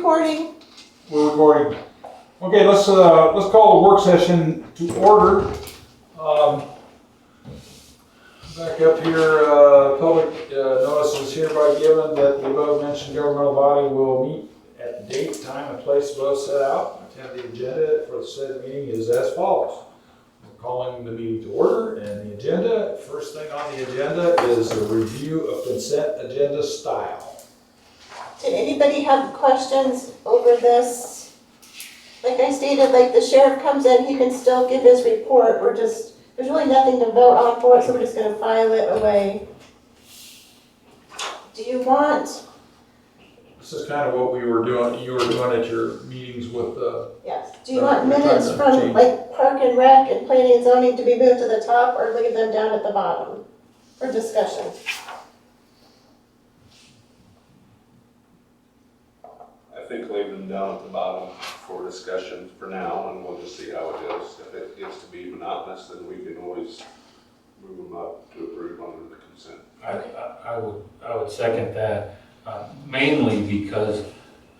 recording. We're recording. Okay, let's call the work session to order. Back up here, public notice is hereby given that the above mentioned governmental body will meet at the date, time, and place above set out. And the agenda for the said meeting is as follows. We're calling the meeting to order, and the agenda, first thing on the agenda is a review of consent agenda style. Did anybody have questions over this? Like I stated, like the sheriff comes in, he can still give his report. There's really nothing to vote on for it, so we're just gonna file it away. Do you want? This is kind of what you were doing at your meetings with Yes. Do you want minutes from like Park and Rec and Planning and Zoning to be moved to the top, or leave them down at the bottom for discussion? I think leave them down at the bottom for discussion for now, and we'll just see how it goes. If it gets to be monotonous, then we can always move them up to approve under the consent. I would second that, mainly because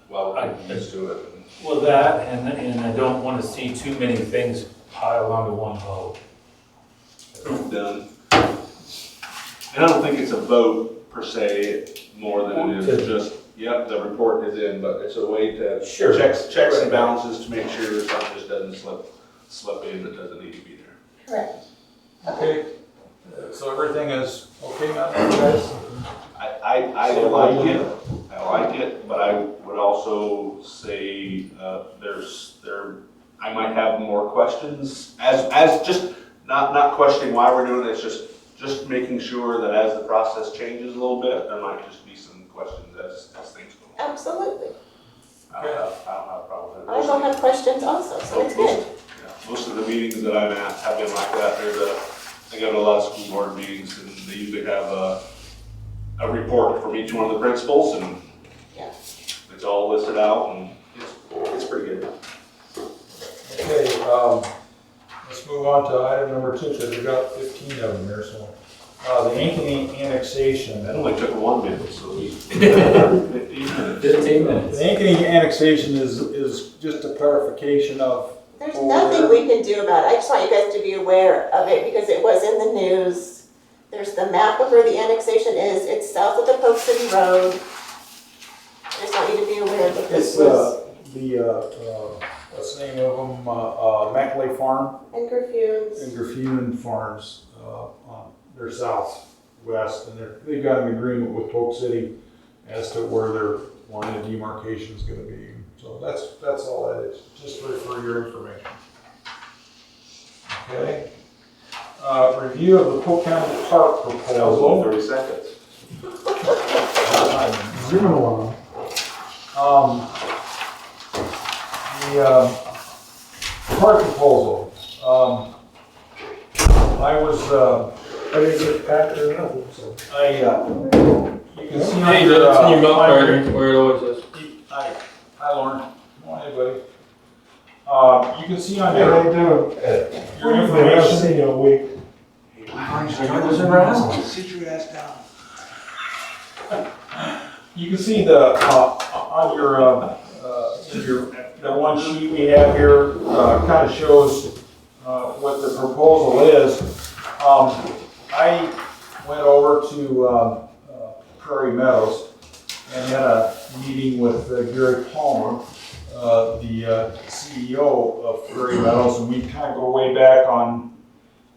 Well, we're used to it. well that and I don't want to see too many things piled onto one vote. Done. And I don't think it's a vote per se, more than it is just, yep, the report is in, but it's a way to checks and balances to make sure something just doesn't slip in that doesn't need to be there. Correct. Okay, so everything is okay on that, guys? I like it, but I would also say I might have more questions as just not questioning why we're doing it. It's just making sure that as the process changes a little bit, there might just be some questions as things go on. Absolutely. I don't have a problem with it. I don't have questions also, so it's good. Yeah, most of the meetings that I'm at have been like that. I go to a lot of school board meetings, and they usually have a report from each one of the principals, and Yeah. it's all listed out, and it's pretty good. Okay, let's move on to item number 2, because we've got 15 of them here, so. The Ankeny annexation. That only took 1 minute, so we 15 minutes. 15 minutes. The Ankeny annexation is just a clarification of. There's nothing we can do about it. I just want you guys to be aware of it because it was in the news. There's the map of where the annexation is. It's south of the Polk City Road. I just want you to be aware that this It's was. What's the name of them? Mackley Farm And Griffunes. and Griffune Farms. They're southwest, and they've got an agreement with Polk City as to where their line of demarcation is going to be. So that's all that is, just for your information. Okay. Review of the Polk County Park That was proposal. 30 seconds. The park proposal. I didn't get packed or nothing, so. You can see on Hey, your, it's in your mouth where it always is. Hi, Lauren. Come on, buddy. You can see on your doing? your I've information. seen you a week. Sit your ass down. You can see on your the one sheet we have here kind of shows what the proposal is. I went over to Prairie Meadows and had a meeting with Gary Palmer, the CEO of Prairie Meadows, and we kind of go way back on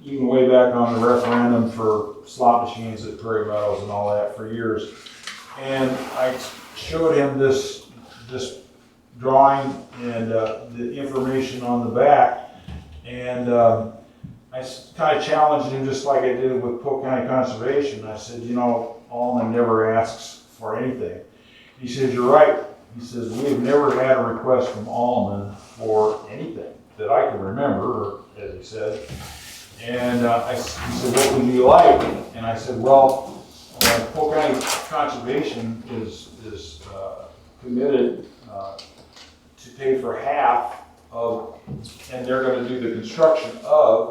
the referendum for slot machines at Prairie Meadows and all that for years. And I showed him this drawing and the information on the back, and I kind of challenged him just like I did with Polk County Conservation. I said, Alleman never asks for anything. He says, you're right. He says, we've never had a request from Alleman for anything that I can remember, as he said. And he said, what would you like? And I said, well, Polk County Conservation is committed to pay for half of, and they're going to do the construction of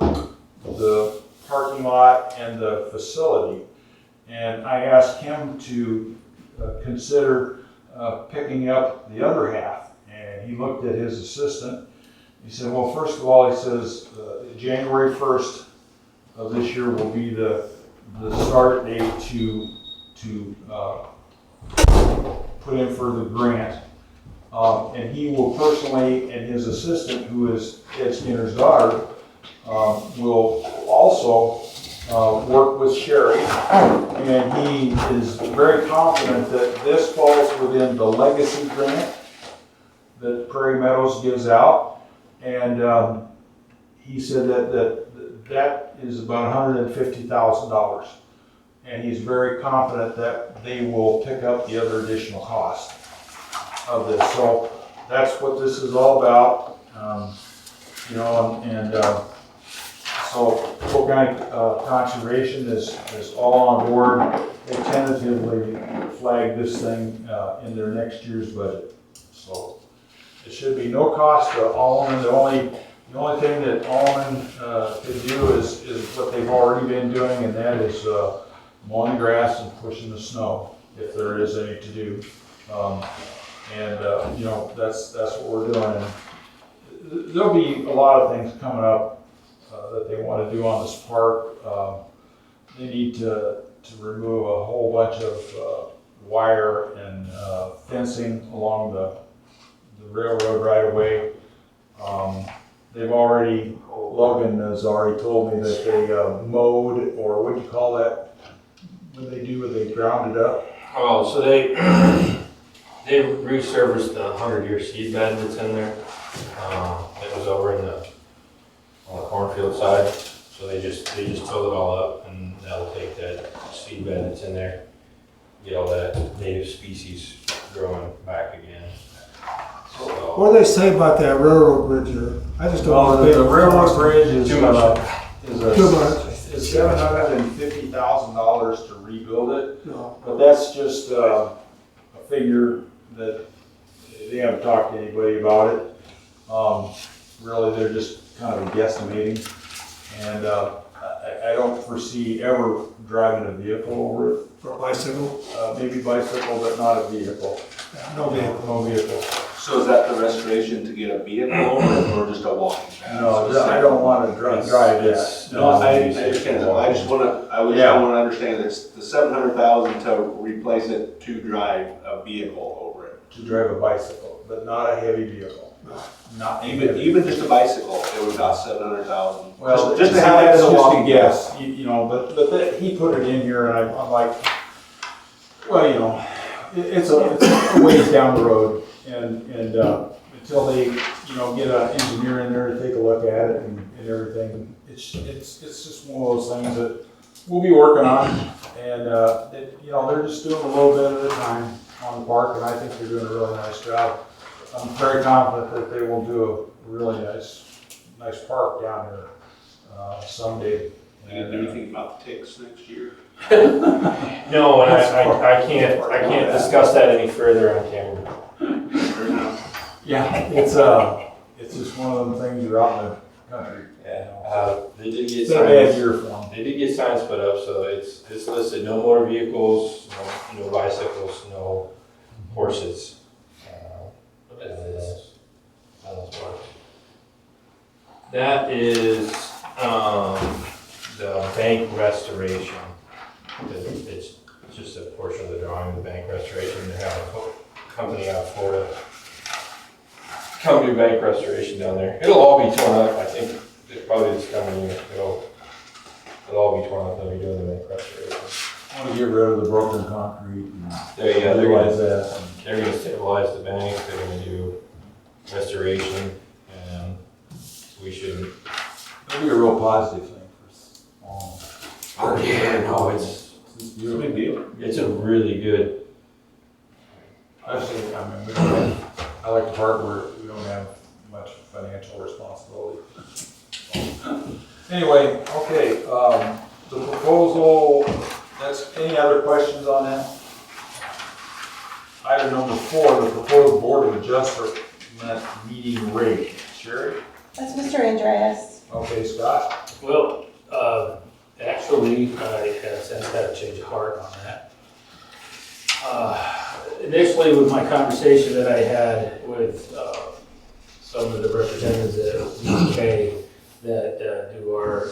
the parking lot and the facility. And I asked him to consider picking up the other half. And he looked at his assistant. He said, well, first of all, he says, January 1st of this year will be the start date to put in for the grant. And he will personally, and his assistant, who is Ed Skinner's daughter, will also work with Sherry. And he is very confident that this falls within the legacy grant that Prairie Meadows gives out. And he said that is about $150,000. And he's very confident that they will pick up the other additional cost of this. So that's what this is all about. So Polk County Conservation is all on board. They tentatively flagged this thing in their next year's budget. So it should be no cost to Alleman. The only thing that Alleman can do is what they've already been doing, and that is mowing grass and pushing the snow, if there is any to do. That's what we're doing. And there'll be a lot of things coming up that they want to do on this park. They need to remove a whole bunch of wire and fencing along the railroad right away. Logan has already told me that they mowed, or what do you call that? What they do when they ground it up? Oh, so they resurfaced the 100-year seed bed that's in there. It was over on the cornfield side. So they just tilled it all up, and that'll take that seed bed that's in there, get all that native species growing back again. So, What do they say about that railroad bridge there? I just don't Well, know. the railroad bridge is Too much. Too much. It's $750,000 to rebuild it, No. but that's just a figure that they haven't talked to anybody about it. Really, they're just kind of guesstimating, and I don't foresee ever driving a vehicle over it. For a bicycle? Maybe bicycle, but not a vehicle. No vehicle. No vehicle. So is that the restoration to get a vehicle over it, or just a walking path? No, I don't want to drive that. No, I understand that. I just wanna understand this, the 700,000 to replace it to drive a vehicle over it. To drive a bicycle, but not a heavy vehicle. Not Even just a bicycle, it would cost 700,000. Well, just to have it as a walking guess, but he put it in here, and I'm like, well, it's a ways down the road, and until they, get an engineer in there to take a look at it and everything, it's just one of those things that we'll be working on, and they're just doing a little bit at a time on the park, and I think they're doing a really nice job. I'm very confident that they will do a really nice park down here someday. You gonna do anything about the ticks next year? no, and I can't discuss that any further on camera. Yeah, it's just one of them things you're out in the country. Yeah, they did get It's a bad signs. year for them. They did get signs put up, so it's listed: no motor vehicles, no bicycles, no horses. What is this? That is the bank restoration. It's just a portion of the drawing, the bank restoration. They have a company out of Florida come do bank restoration down there. It'll all be torn up. I think probably this coming year. It'll all be torn up. They'll be doing the bank restoration. I want to get rid of the broken concrete and There you go. realize that. They're going to stabilize the bank. They're going to do restoration, and we should. It'll be a real positive thing for Oh yeah, no, it's It's a big deal. it's a really good. I like the part where we don't have much financial responsibility. Anyway, okay, the proposal, any other questions on that? Item number 4, the proposed board of adjustment meeting rate. Sherry? That's Mr. Andreas. Okay, Scott? Well, actually, I have since had a change of heart on that. Initially, with my conversation that I had with some of the representatives at DK that do our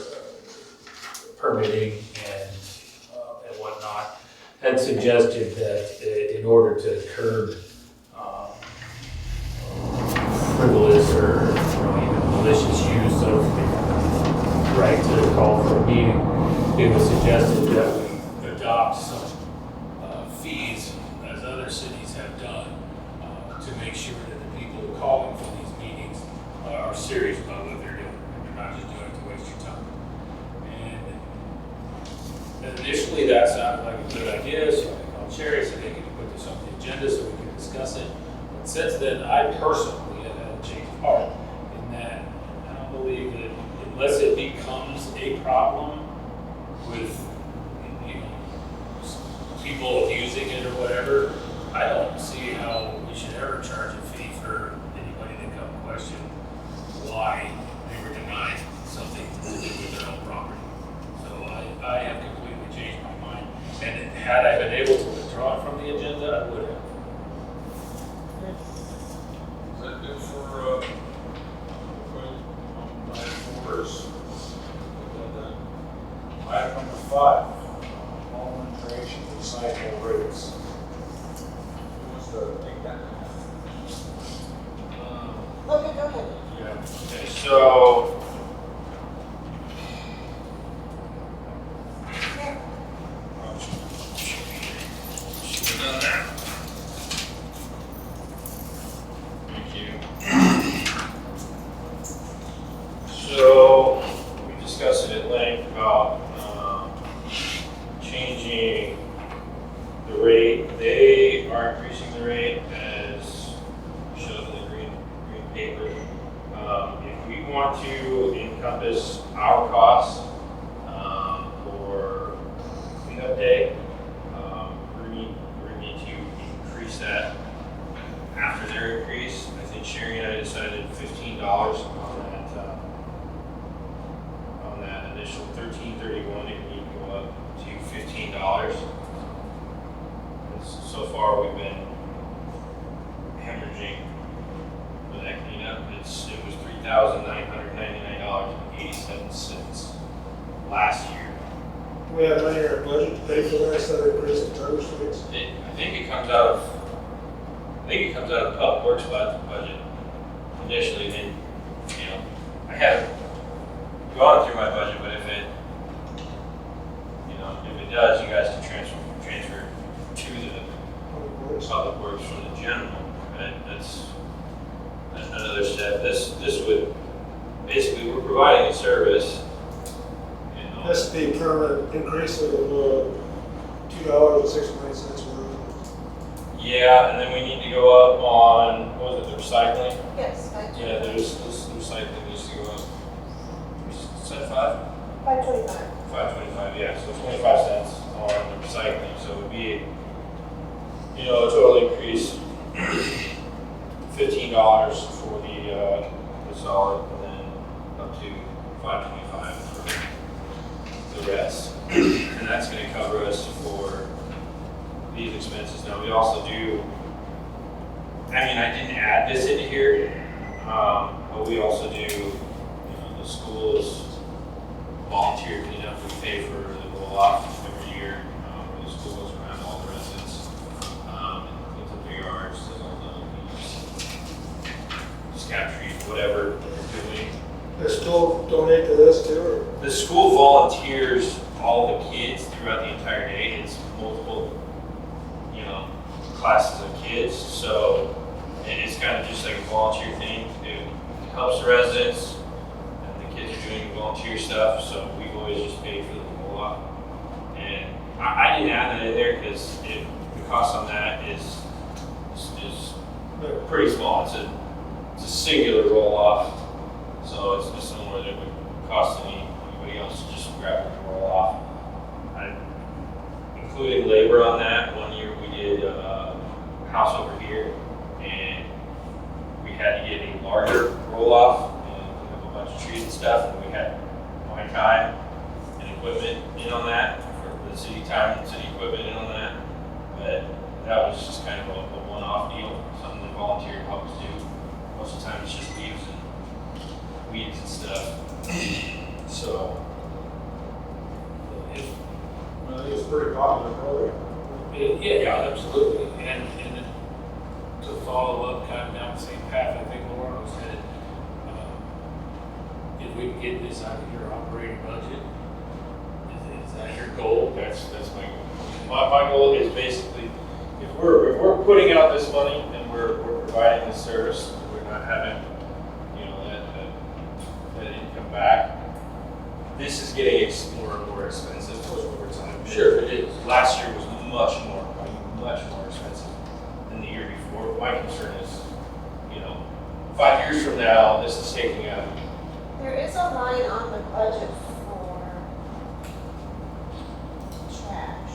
permitting and whatnot, had suggested that in order to curb frivolous or even malicious use of the right to call for a meeting, it was suggested that we adopt some fees, as other cities have done, to make sure that the people who are calling for these meetings are serious about what they're doing. They're not just doing it to waste your time. And initially that sounded like a good idea, so I called Sherry, said, hey, can you put this on the agenda so we can discuss it? But since then, I personally have had a change of heart in that I don't believe that unless it becomes a problem with, you know, people abusing it or whatever, I don't see how we should ever charge a fee for anybody to come question why they were denied something to do with their own property. So I have completely changed my mind. And had I been able to withdraw it from the agenda, I would have. Is that good for, item 4 is? Item number 5, Alleman creation of recyclable rates. Who wants to take that? Okay, go ahead. Yeah, okay, so. Should have done that. Thank you. So, we discussed it at length about changing the rate. They are increasing the rate as shown in the green paper. If we want to encompass our costs for cleanup day, we need to increase that after their increase. I think Sherry and I decided $15 on that initial $13.31. It need to go up to $15. So far, we've been hemorrhaging for that cleanup. It was $3,999.87 last year. We have money in our budget to pay for that, instead of increasing charge rates. I think it comes out of the public works budget initially. Then, you know, I haven't gone through my budget, but if it does, you guys can transfer to the public works from the general. And that's another step. This would basically, we're providing a service. This would be permanent increase of $2.69 Yeah, and then we need to go up on, what was it, the recycling? Yes, Yeah, there's this recycling needs to go up. You said 5? 525. 5.25, yeah, so 25 cents on the recycling. So it would be, a total increase $15 for the solid, and then up to $5.25 for the rest. And that's going to cover us for these expenses. Now we also do, I didn't add this in here, but we also do, the schools volunteer cleanup. We pay for the roll-off every year, where the school goes around all the residents, and cleans up their yards, does all the leaves, scout trees, whatever they're doing. They still donate to this too, or? The school volunteers all the kids throughout the entire day. It's multiple, classes of kids. So it's kind of just like a volunteer thing. It helps the residents, and the kids are doing volunteer stuff. So we've always just paid for the roll-off. And I didn't add that in there because the cost on that is pretty small. It's a singular roll-off. So it's just somewhere that would cost anybody else to just grab and roll off. Including labor on that. One year we did a house over here, and we had to get a larger roll off and clean up a bunch of trees and stuff, and we had my time and equipment in on that, for the city time and city equipment in on that. But that was just kind of a one-off deal, something that volunteer help us do. Most of the time it's just leaves and weeds and stuff. So, Well, it's a pretty popular program. yeah, absolutely. And then to follow up kind of down the same path, I think Laura was headed, if we can get this out of your operating budget, is that your goal? that's my goal. My goal is basically, if we're putting out this money and we're providing this service, we're not having, you know, that income back. This is getting more and more expensive over time. Sure, it is. Last year was much more expensive than the year before. My concern is, you know, 5 years from now, this is taking out. There is a line on the budget for trash.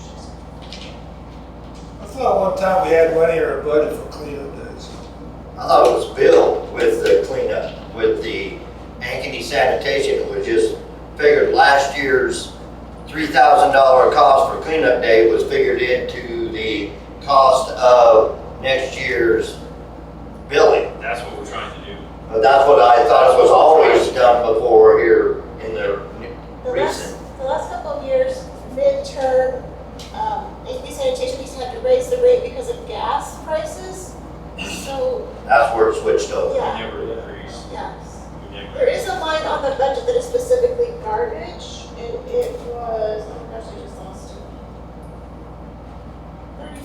I thought one time we had money in our budget for cleanup days. I thought it was billed with the cleanup, with the Ankeny sanitation. It was just figured last year's $3,000 cost for cleanup day was figured into the cost of next year's billing. That's what we're trying to do. But that's what I thought it was always done before here in the recent. The last couple of years, midterm, AP sanitation used to have to raise the rate because of gas prices. So, That's where it switched over. We yeah, never increased. yes. We never- There is a line on the budget that is specifically garbage, and it was, oh gosh, I just lost it.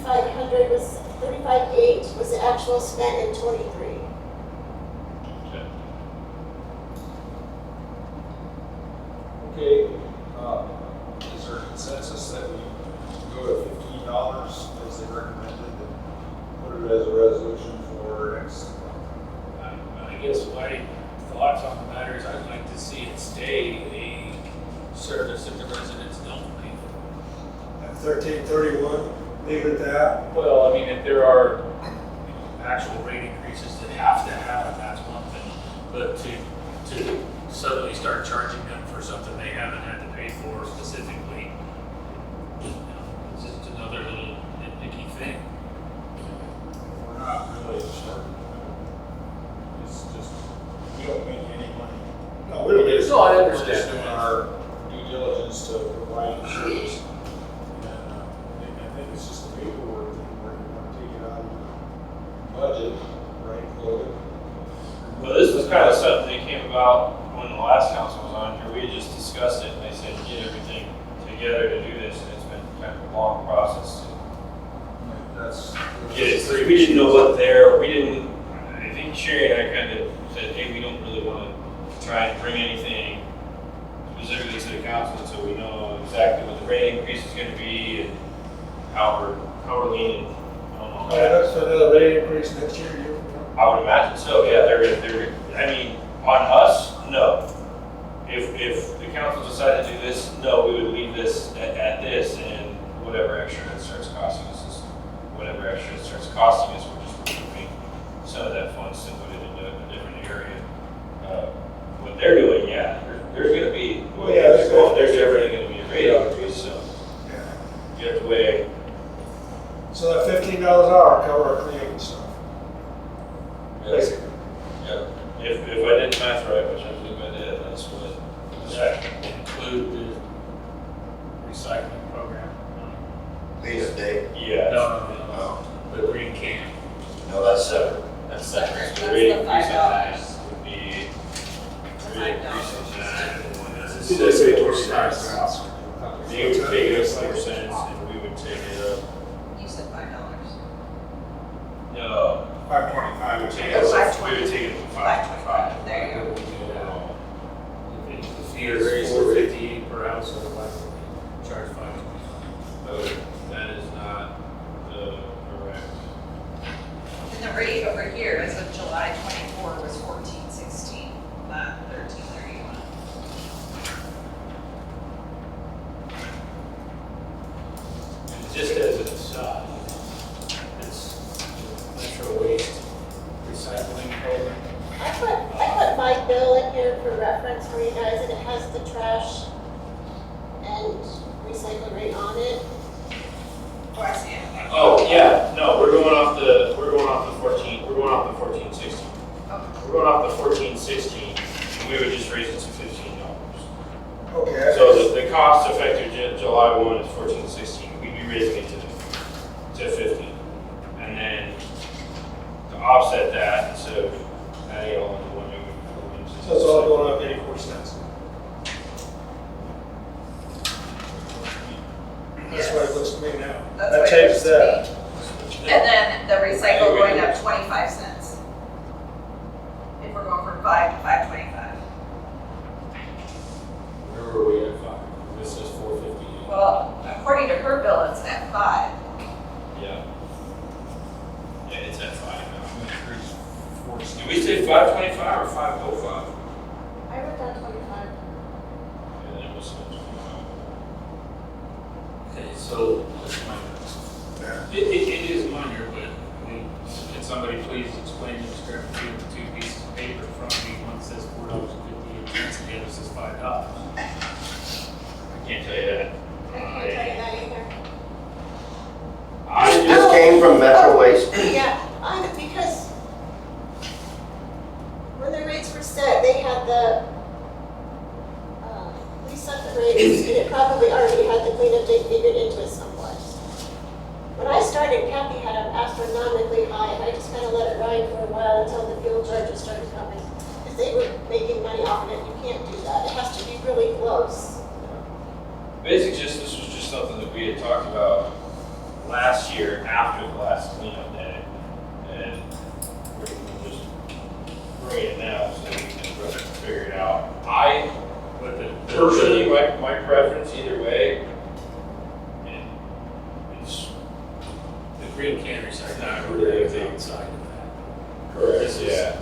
3,500 was, 35,800 was the actual spent in '23. Okay, is there a consensus that we go to $15 as they recommended and put it as a resolution for next? I guess my thoughts on the matter is I'd like to see it stay a service that the residents don't pay for. At 1331, leave it at that. Well, I mean, if there are actual rate increases that have to happen, that's one thing. But to suddenly start charging them for something they haven't had to pay for specifically, you know, it's just another little nitpicky thing. We're not really sure. It's just, we don't make any money. No, we don't get it. No, I We're understand. just doing our due diligence to provide the service. And I think it's just a paperwork thing where you want to take it out of your budget, right, Logan? Well, this was kind of something that came about when the last council was on here. We had just discussed it and they said, get everything together to do this. And it's been kind of a long process to That's. get it through. We didn't know what there, we didn't, I think Sherry and I kind of said, hey, we don't really want to try and bring anything specifically to the council until we know exactly what the rate increase is going to be and how we're leaning on all Yeah, that. that's another rate increase next year. I would imagine so, yeah, I mean, on us, no. If the council decided to do this, no, we would leave this at this, and whatever extra it starts costing us is, whatever extra it starts costing us, we're just removing some of that funds to put it into a different area. What they're doing, yeah, there's gonna be, Well, yeah, there's definitely gonna be a rate increase, so Yeah. you have to weigh. So that $15 an hour cover our cleanup and stuff. Basically. Yeah. If I did math right, which I believe I did, that's what. Does that include the recycling program? Cleanup day. Yeah. No. The green can. No, that's separate. That's separate. The That's rate the increase on that $5. would be, The rate $5. increase on that. Did they say 25 They would take it up 4 cents and we would take it up, You said $5. no, 525. we would take Oh, it up, 5.20. we would take it up to 5.25. There you go. The fee is $4.58 per ounce, so why don't we charge $5.25? But that is not the correct. And the rate over here as of July 24 was 14.16, not 13.31. And just as an aside, this metro waste recycling program, I put my bill in here for reference for you guys, and it has the trash and recycle rate on it. Oh, I see it. Oh, yeah, no, we're going off the 14, we're going off the 1416. We're going off the 1416, and we would just raise it to $15. Okay. So the cost effective July 1 is 1416, we'd be raising it to 50. And then to offset that, instead of adding it all into one, we would. So it's all going up 84 cents. That's what it looks to me now. That's That what it changes looks to that. me. And then the recycle going up 25 cents. If we're going from 5 to 5.25. Where were we at 5? This says 458. Well, according to her bill, it's at 5. Yeah. Yeah, it's at 5 now. Did we say 525 or 505? I wrote down 25. Yeah, then it was 25. Okay, so that's minor. It is minor, but I mean, can somebody please explain the discrepancy of the two pieces of paper in front of me? One says $4.58 and the other says $5. I can't tell you that. I can't tell you that either. I This just, came from Metro Waste. Yeah, because when the rates were set, they had we set the rates, and it probably already had the cleanup date figured into it somewhat. When I started, Kathy had them astronomically high, and I just kind of let it ride for a while until the fuel charges started coming. Because they were making money off of it, you can't do that, it has to be really close. basically this was just something that we had talked about last year after the last cleanup day. And we're gonna just bring it now so we can figure it out. But Personally, my preference either way, and it's the green can recycling, Not not really really anything. outside of that. correct.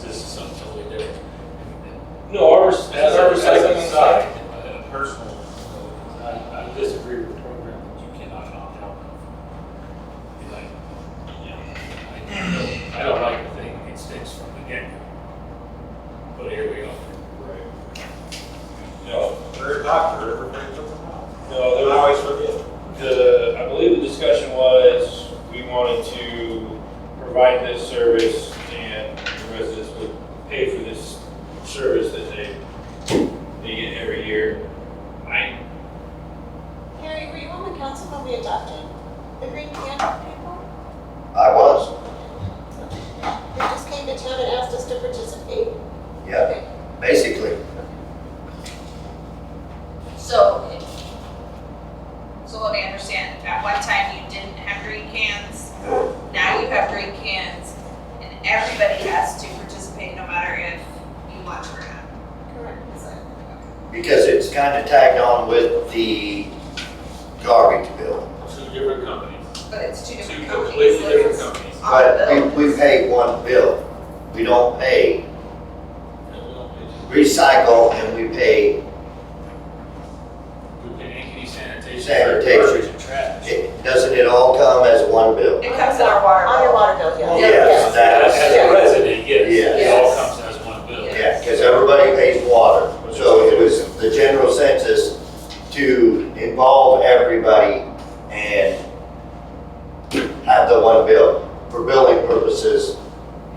This is something totally different. No, our As recycling a side. personal, I disagree with the program that you cannot opt out of. Like, I don't like the thing, it sticks from the get-go. But here we go. No, Very popular, everybody took them out. no, there I always was, forget. I believe the discussion was, we wanted to provide this service and the residents would pay for this service that they get every year. Harry, were you on the council when we adopted the green can people? I was, They just came to town and asked us to participate? yeah, Okay. basically. So let me understand, at one time you didn't have green cans, now you have green cans, and everybody has to participate no matter if you want to or not. Correct. Because it's kind of tagged on with the garbage bill. Two different companies. But it's two Two different companies. completely so different it's companies. on the But bill. we pay one bill. We don't pay And we don't pay recycle and we pay, We pay Ankeny sanitation. Sanitation. Garbage and trash. doesn't it all come as one bill? It comes in our water On your bill. water bill, yeah. Yes, that's, As a resident, yes, it all Yes. comes as one bill. yeah, because everybody pays water. So it was the general census to involve everybody and have the one bill. For billing purposes,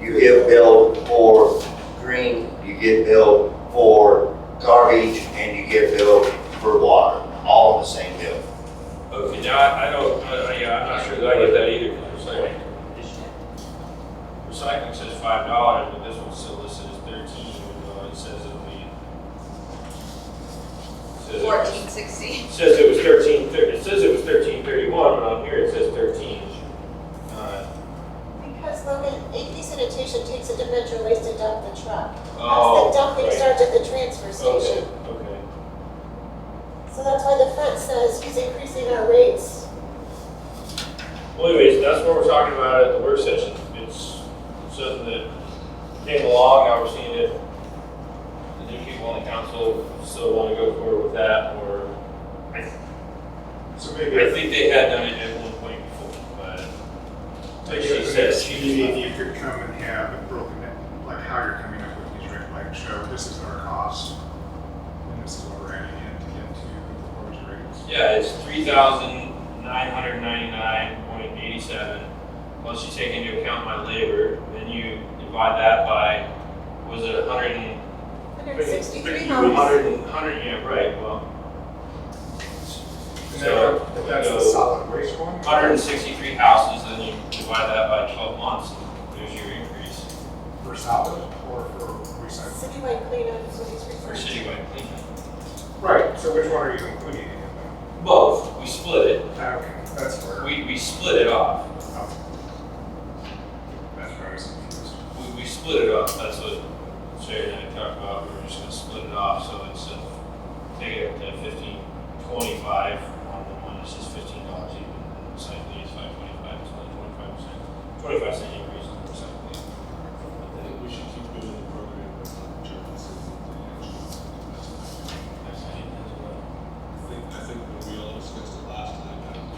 you get billed for green, you get billed for garbage, and you get billed for water, all in the same bill. Okay, now I don't, yeah, I'm not sure that I get that either, because recycling says $5, but this one still listed as 13, even though it says it'll be. Says it was- 1460. It says it was 13, it says it was 1331, but on here it says 13. Because Logan, Ankeny sanitation takes it to Metro Waste to dump the truck. Oh, That's the dumping right. starts at the transfer Okay, station. okay. So that's why the front says he's increasing our rates. Well anyways, that's what we're talking about at the work session. It's something that came along, now we're seeing it. The new people on the council still want to go forward with that, or So I maybe, think they had done it at one point before, but like she said, she Maybe just. you could come and have it broken in, like how you're coming up with these rates, like show this is our cost, and this is what we're adding in to get to the proposed rates. Yeah, it's $3,999.99 once you take into account my labor, then you divide that by, was it 163 100, yeah, right, well. So, That's the solid waste one? 163 houses, then you divide that by 12 months, there's your increase For solid or for recycling? Citywide cleanup is what he's for referring to. citywide cleanup. Right, so which one are you including in that? Both, we split it, Okay, that's where. we split it off. Oh. That's where I was confused. We split it up, that's what Sherry and I talked about, we were just gonna split it off, so instead of taking it to 15.25 on the one that says $15 even, and recycling is 5.25, it's only 25% increase on recycling. I think we should keep doing the program with churches and That's how it is, well. I think when we all discussed it last time, I don't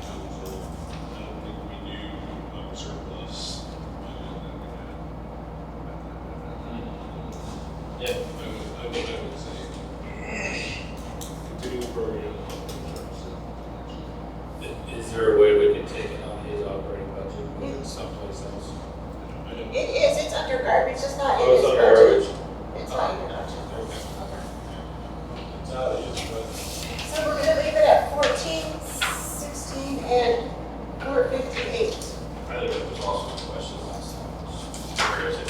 think we knew of surplus budget that we had. Yeah. I would say, continue the program. Is there a way we can take it on his operating budget, move it someplace else? It is, it's under garbage, it's not in Oh, it's his under budget. garbage? It's not in your budget. Okay. It's out of his budget. So we're gonna leave it at 14, 16, and 458. I think that was also a question last time. Where is it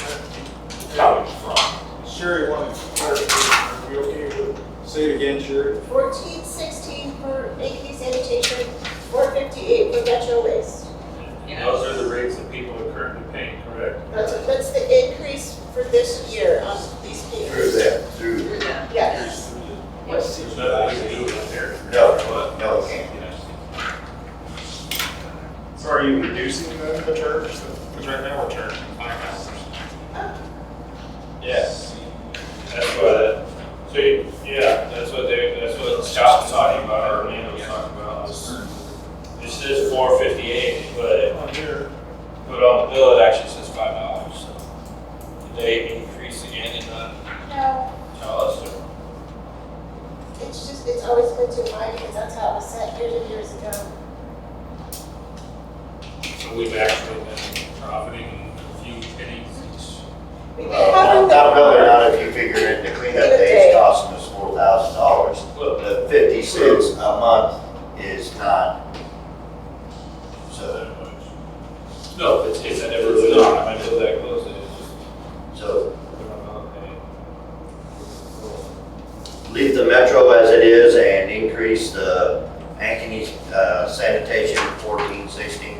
coming from? Sherry wanted clarification, are we okay with, say it again, Sherry? 14, 16 for AP sanitation, 458 for metro waste. And those are the rates that people are currently paying, correct? That's the increase for this year on these Through payments. that, through, Yes. There's nothing we can do in there. no, no, can't. So are you reducing the charge? Because right now we're charging $5. Yes. That's what, so, yeah, that's what Scott was talking about, or Amanda was talking about. This says 458, but On here, on the bill, it actually says $5, so. Did they increase again and not No, tell us, or? it's always been too high because that's how it was set years and years ago. So we've actually been profiting a few pennies each. We've been Not having really, the, not if you figure in the cleanup Cleanup days day. costing us $4,000. The 50 cents a month is not. So, No, it's never really not, I know that close, it's just, so we're not paying. leave the metro as it is and increase the Ankeny sanitation 14, 16.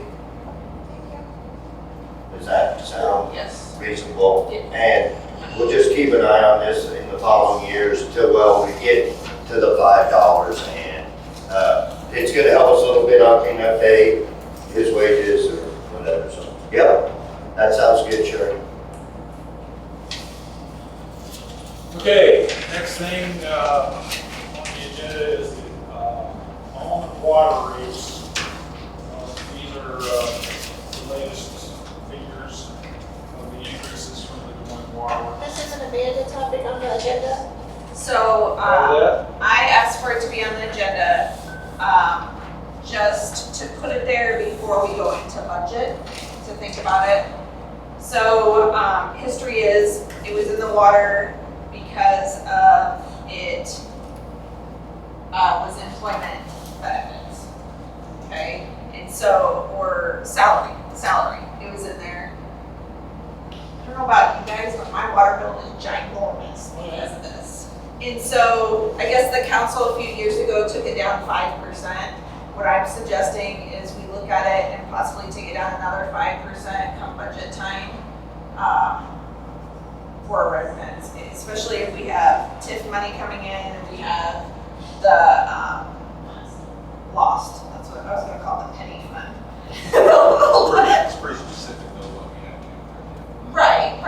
Does that sound Yes. reasonable? Yeah. And we'll just keep an eye on this in the following years until, well, we get to the $5 and it's gonna help us a little bit on cleanup day, his wages or whatever, so, yep, that sounds good, Sherry. okay, next thing, on the agenda is the, almond water rates. These are, the latest figures of the increases from the Des Moines Water Works. this is an Amanda topic on the agenda. So, All that? I asked for it to be on the agenda, just to put it there before we go into budget, to think about it. So, history is, it was in the water because of it, was employment benefits, okay? And so, or salary, it was in there. I don't know about you guys, but my water bill is ginormous because of this. And so, I guess the council a few years ago took it down 5%. What I'm suggesting is we look at it and possibly take it down another 5% come budget time, for our residents, especially if we have TIF money coming in and we have the, lost, that's what I was gonna call the penny fund. It's pretty specific though what we have to do. Right,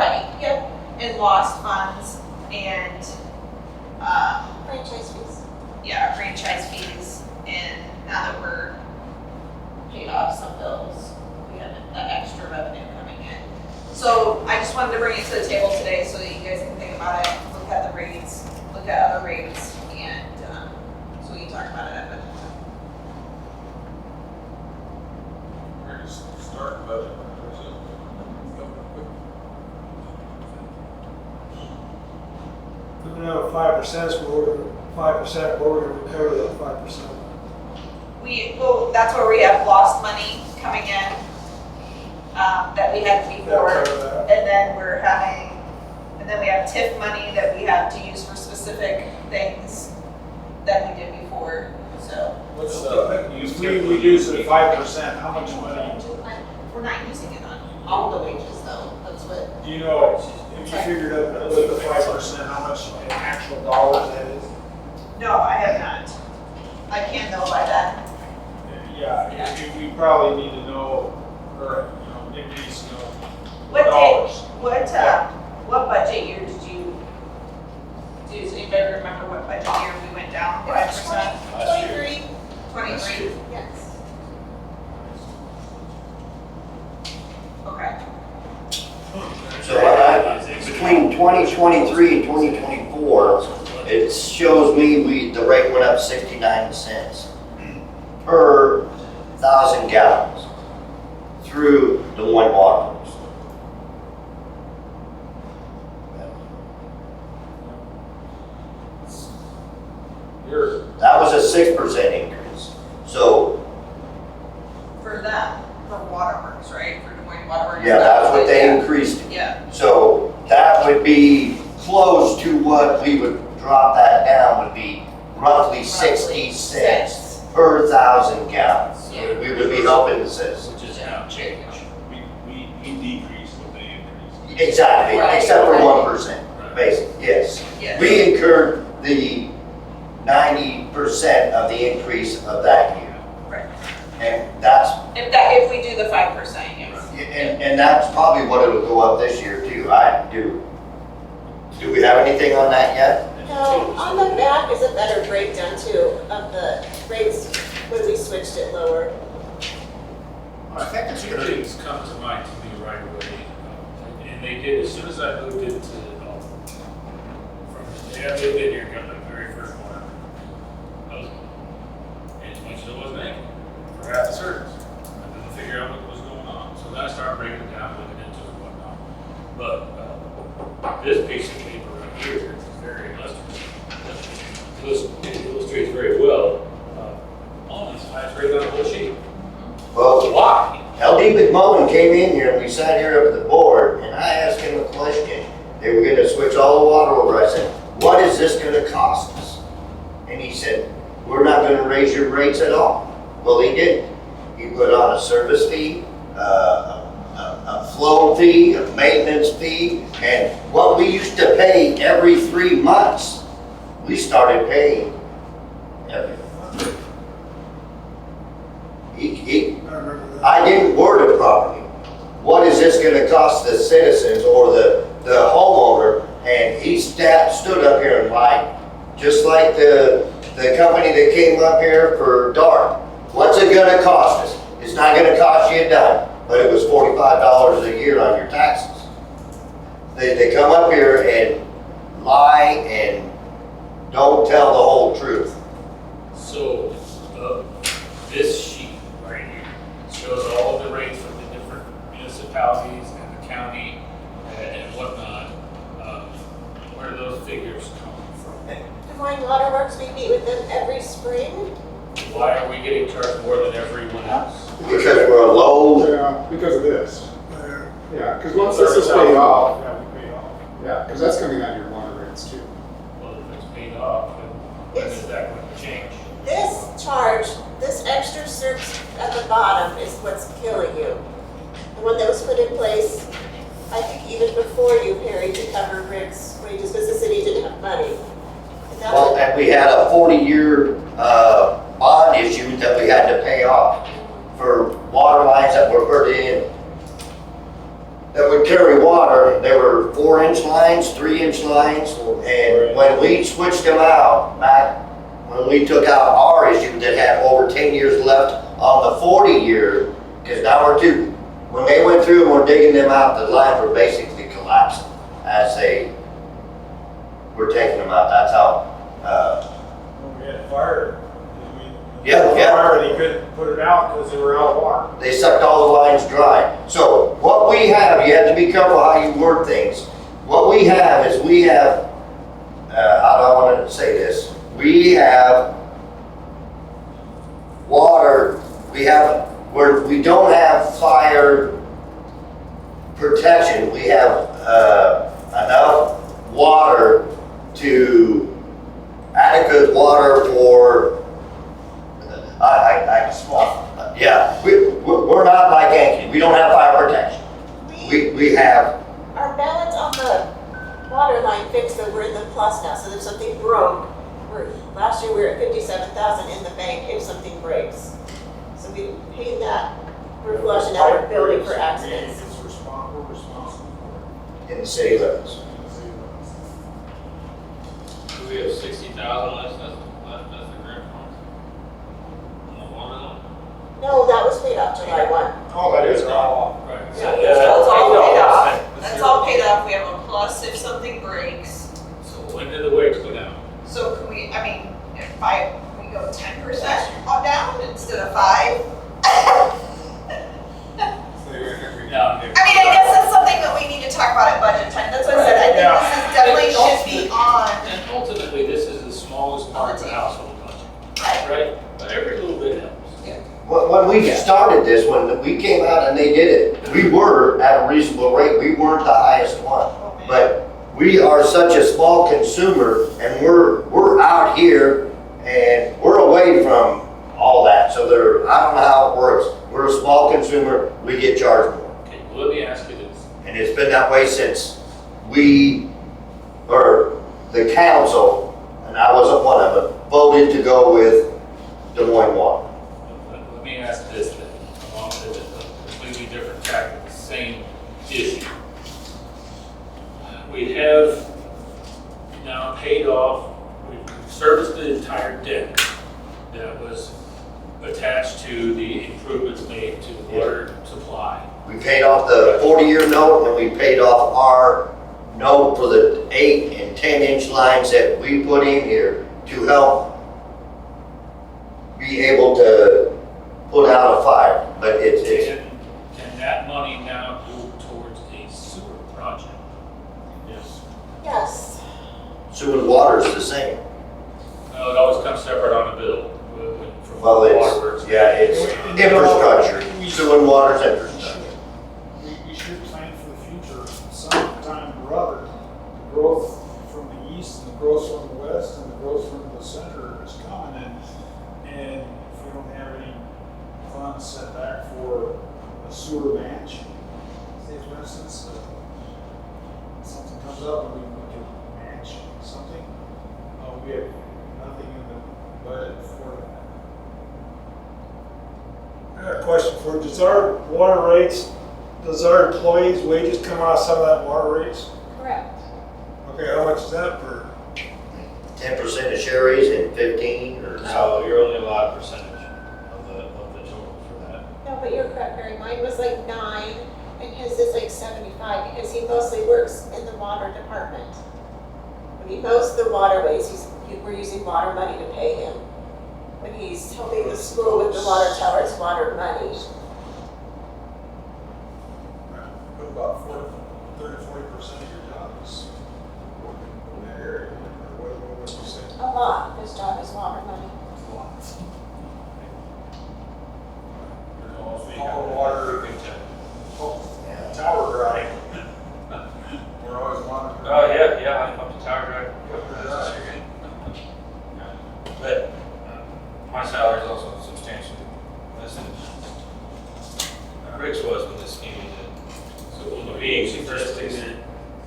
yep, and lost funds and, Franchise fees. yeah, franchise fees, and now that we're paid off some bills, we have that extra revenue coming in. So I just wanted to bring it to the table today so that you guys can think about it, look at the rates, look at other rates, and, so we can talk about it at budget time. We're just starting budget. we have a 5%, so we're gonna, 5%, what we're gonna recover that 5%. Well, that's where we have lost money coming in, that we had before. And then we have TIF money that we have to use for specific things that we did before, so. What's if we reduce it 5%, how much money? We're not using it on all the wages though, that's what. Do you know, have you figured out with the 5%, how much in actual dollars that is? No, I have not. I can though by then. Yeah, we probably need to know, or, Nick needs to know What dollars. What budget year did you, does anybody remember what budget year we went down 5%? 23. 23? Yes. Okay. So between 2023 and 2024, it shows me the rate went up 69 cents per 1,000 gallons through the one water works. That was a 6% increase. So For them, for waterworks, right? For Des Moines Waterworks? yeah, that's what they increased it. Yeah. So that would be close to what we would drop that down, would be roughly 60 cents per 1,000 gallons. Yeah. We would be helping the citizens. Which is now change. We decreased what they increased. Exactly, Right, except for right. 1%, basically, yes. Yeah. We incurred the 90% of the increase of that year. Right. And that's, If we do the 5%, yes. and that's probably what it'll go up this year too. Do we have anything on that yet? No, on the back is a better breakdown too of the rates when we switched it lower. I think it's Two gonna, things come to mind to me right away, and they did as soon as I moved into, they moved in here, got the very first one. And as much as it wasn't making for half the service, I didn't figure out what was going on. So then I started breaking it down, looking into it and whatnot. But this piece of paper right here is very illustrative. It illustrates very well all these highest rated on the whole sheet. Well, Why? LD McMullen came in here and we sat here up at the board and I asked him a question. They were gonna switch all the water over. I said, what is this gonna cost us? And he said, we're not gonna raise your rates at all. Well, he didn't. He put on a service fee, a flow fee, a maintenance fee, and what we used to pay every 3 months, we started paying every month. I didn't word it properly. What is this gonna cost the citizens or the homeowner? And he stood up here and lied, just like the company that came up here for dark. What's it gonna cost us? It's not gonna cost you a dime, but it was $45 a year on your taxes. They come up here and lie and don't tell the whole truth. So, this sheet right here shows all of the rates for the different municipalities and the county and whatnot. Where do those figures come from? Des Moines Waterworks, we meet with them every spring. Why are we getting charged more than everyone else? Because we're a low, yeah, because of this. Yeah, because once this is paid off, Yeah, we pay off. yeah, because that's coming out of your water rates too. Well, if it's paid off, then when is that going to change? This charge, this extra service at the bottom is what's killing you. The one that was put in place, I think even before you, Perry, to cover Rick's wages, because the city didn't have money. And that well, was- and we had a 40-year bond issue that we had to pay off for water lines that were put in that would carry water. They were 4-inch lines, 3-inch lines, and when we switched them out back when we took out our issue that had over 10 years left on the 40-year, because now when they went through and were digging them out, the lines were basically collapsing as they were taking them out. That's how, When we had fire, Yeah, yeah. Fire, they couldn't put it out because they were out of water. they sucked all the lines dry. So what we have, you have to be careful how you word things. What we have is we have how do I want to say this? We have water, we don't have fire protection. We have enough water adequate water for, we're not like Yankee. We don't have fire protection. We have, Our balance on the water line fixed, so we're in the plus now, so if something broke, last year we were at 57,000 in the bank if something breaks. So we paid that, we're flushing out our building for accidents. We're responsible for in the city limits. it. Do we have 60,000 less, that's the grant fund? On the water line? No, that was paid off July 1. Oh, that is wrong. Right. So that's all paid off. That's all paid off. We have a plus if something breaks. So when do the weights go down? So can we, if we go 10% on down instead of 5? I guess that's something that we need to talk about at budget time. That's what I said. I think this is definitely should be on. And ultimately, this is the smallest part of the household budget, Right. right? But every little bit helps. When we started this, when we came out and they did it, we were at a reasonable rate. We weren't the highest one. But we are such a small consumer and we're out here and we're away from all that. So I don't know how it works. We're a small consumer, we get charged more. Okay, well, let me ask you this. And it's been that way since the council, and I wasn't one of them, voted to go with Des Moines Water. Let me ask this then, along with a completely different track of the same issue. We have now paid off, we've serviced the entire debt that was attached to the improvements made to the water supply. We paid off the 40-year note and we paid off our note for the 8 and 10-inch lines that we put in here to help be able to put out a fire. But it's Can that money now go towards a sewer project? Yes. Yes. sewer and water is the same. No, it always comes separate on the bill. From Well, waterworks. it's infrastructure. Sewer and water's infrastructure. We should plan for the future, sometime or other, the growth from the east and the growth from the west and the growth from the center is coming, and if we don't have any funds set back for a sewer match, say for instance, something comes up and we can match something, we have nothing in the budget for that. I got a question for you. Does our water rates, does our employees' wages come out of some of that water rates? Correct. Okay, how much is that per? 10% of Sherry's and 15 or something. No, you're only allowed a percentage of the total for that. No, but you're correct, Barry. Mine was like 9 and his is like 75 because he mostly works in the water department. When he mows the waterways, we're using water money to pay him. When he's helping the school with the water tower, it's water money. Put about 30-40% of your job is in that area. Or what would you say? A lot. His job is water money. All the water, tower dry. We're always wondering. Oh, yeah, I pumped the tower drive. But my salary is also substantially less than Rick's was when this came in. So will the being suggesting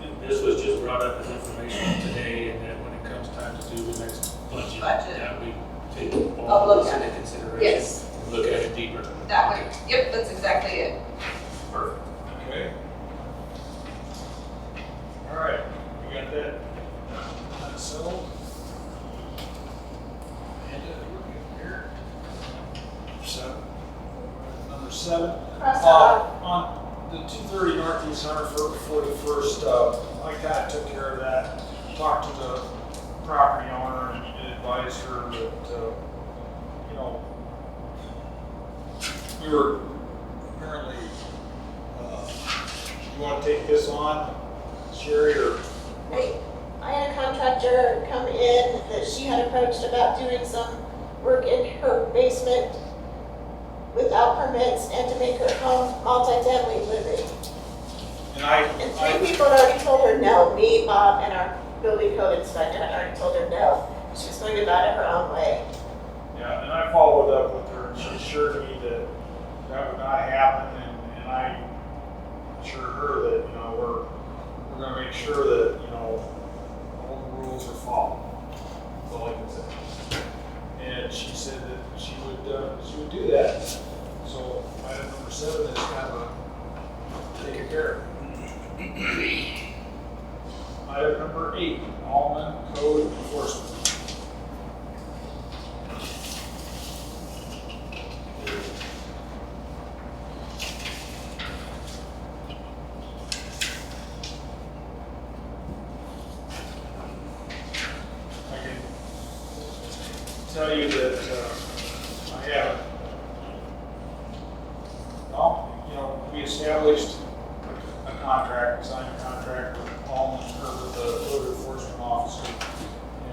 that this was just brought up as information today, and that when it comes time to do the next budget, that we take I'll all look this at into consideration? Yes. Look at it deeper. That one, yep, that's exactly it. Perfect. Okay. All right, we got that. So. Number 7. Cross that off. On the 230 Northeast 141st, I kind of took care of that. Talked to the property owner and advised her that, we were apparently, you want to take this on, Sherry, or? I had a contractor in that she had approached about doing some work in her basement without permits and to make her home multifamily living. And three people had already told her no. Me, Bob, and our building code inspector had already told her no. She was going about it her own way. Yeah, and I followed up with her, and she assured me that that would not happen, and I assured her that, you know, we're gonna make sure that, you know, all the rules are followed. That's all I can say. And she said that she would do that. So item number 7 is kind of a take care of. Item number 8, Alleman code enforcement. I can tell you that I haven't. Well, you know, we established a contract, we signed a contract with Alleman, or with the code enforcement officer.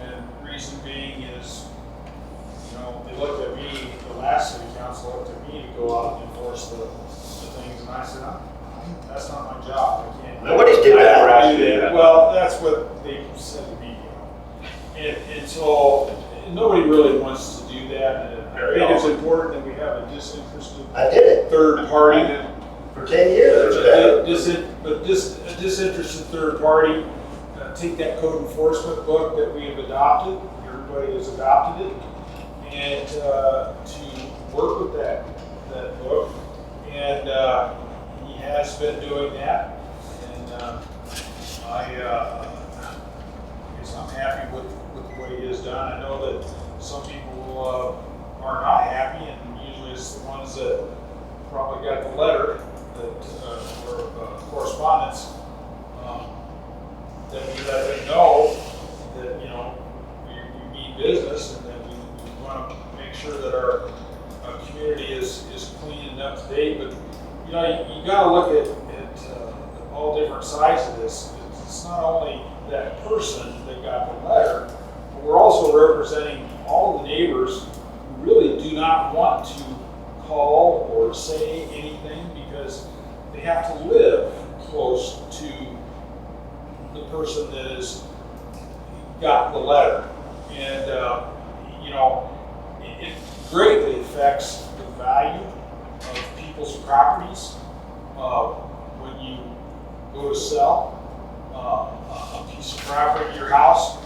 And reason being is, you know, they looked at me, the last city council looked at me to go out and enforce the things, and I said, that's not my job, I can't. Nobody's did I that. never do that. Well, that's what they said to me. And so, nobody really wants to do that. And I think it's important that we have a disinterested I did it third party. for 10 years. A disinterested third party, take that code enforcement book that we have adopted, everybody has adopted it, and to work with that book. And he has been doing that, and I guess I'm happy with the way he has done. I know that some people are not happy, and usually it's the ones that probably got the letter that or correspondence that we let them know that, you know, we mean business, and that we want to make sure that our community is clean and up to date. But you know, you got to look at all different sides of this. It's not only that person that got the letter, but we're also representing all the neighbors who really do not want to call or say anything because they have to live close to the person that has got the letter. And, you know, it greatly affects the value of people's properties when you go to sell a piece of property, your house,